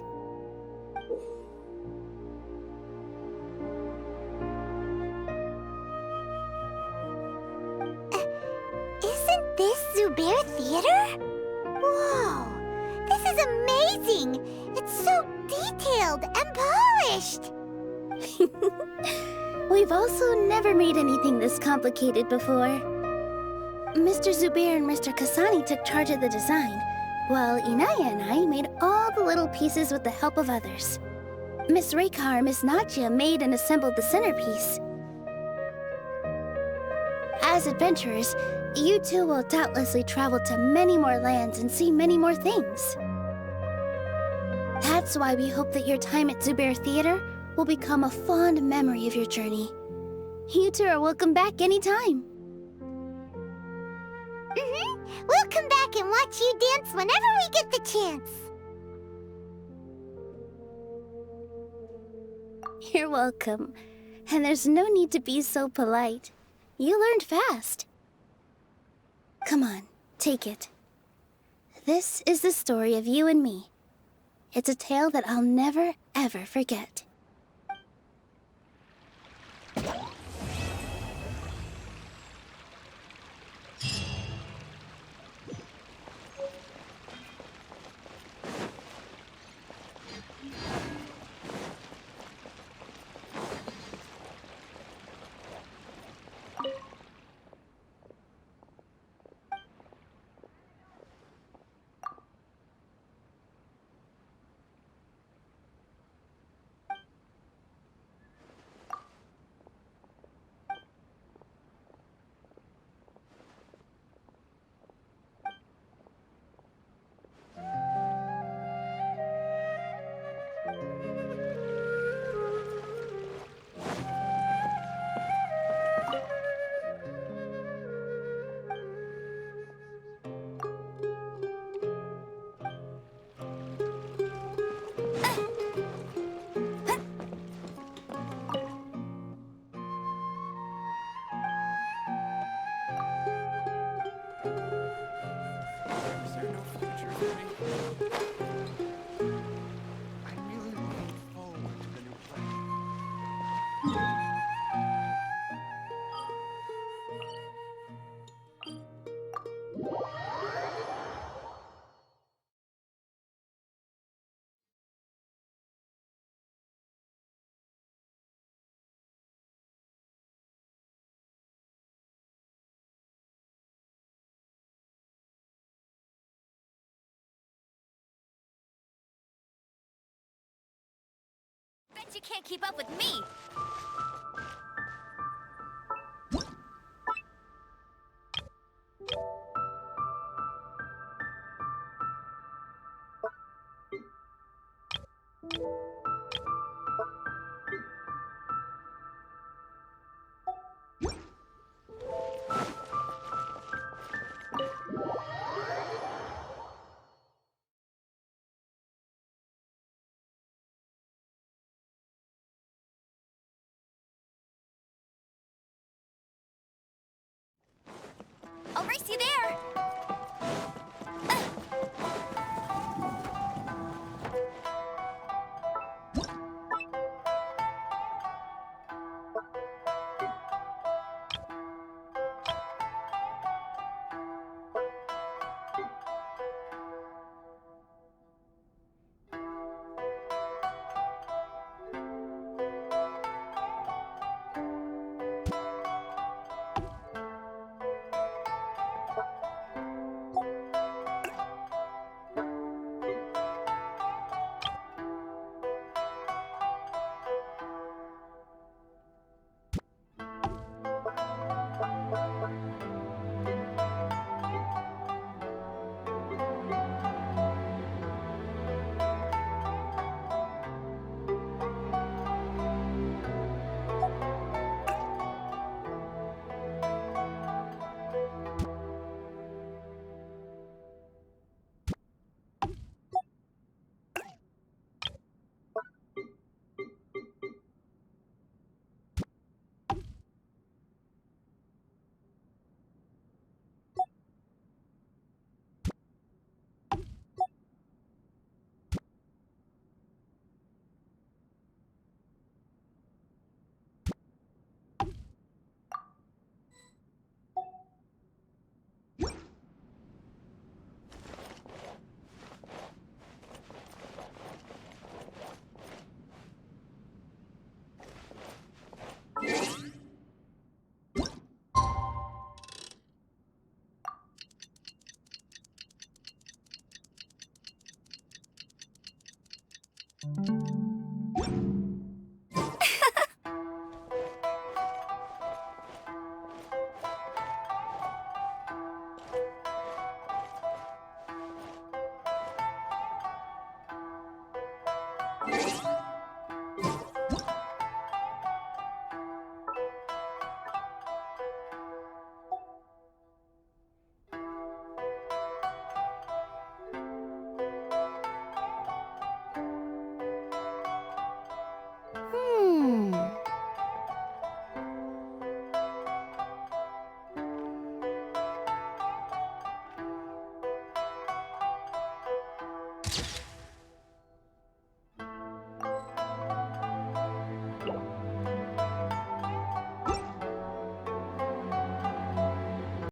B: Isn't this Zubair Theater? Whoa! This is amazing! It's so detailed and polished!
A: We've also never made anything this complicated before. Mr. Zubair and Mr. Kasani took charge of the design, while Inaya and I made all the little pieces with the help of others. Miss Reikar and Miss Nadia made and assembled the centerpiece. As adventurers, you two will doubtlessly travel to many more lands and see many more things. That's why we hope that your time at Zubair Theater will become a fond memory of your journey. You two are welcome back anytime.
B: We'll come back and watch you dance whenever we get the chance.
A: You're welcome. And there's no need to be so polite. You learned fast. Come on, take it. This is the story of you and me. It's a tale that I'll never, ever forget.
K: Bet you can't keep up with me! I'll race you there!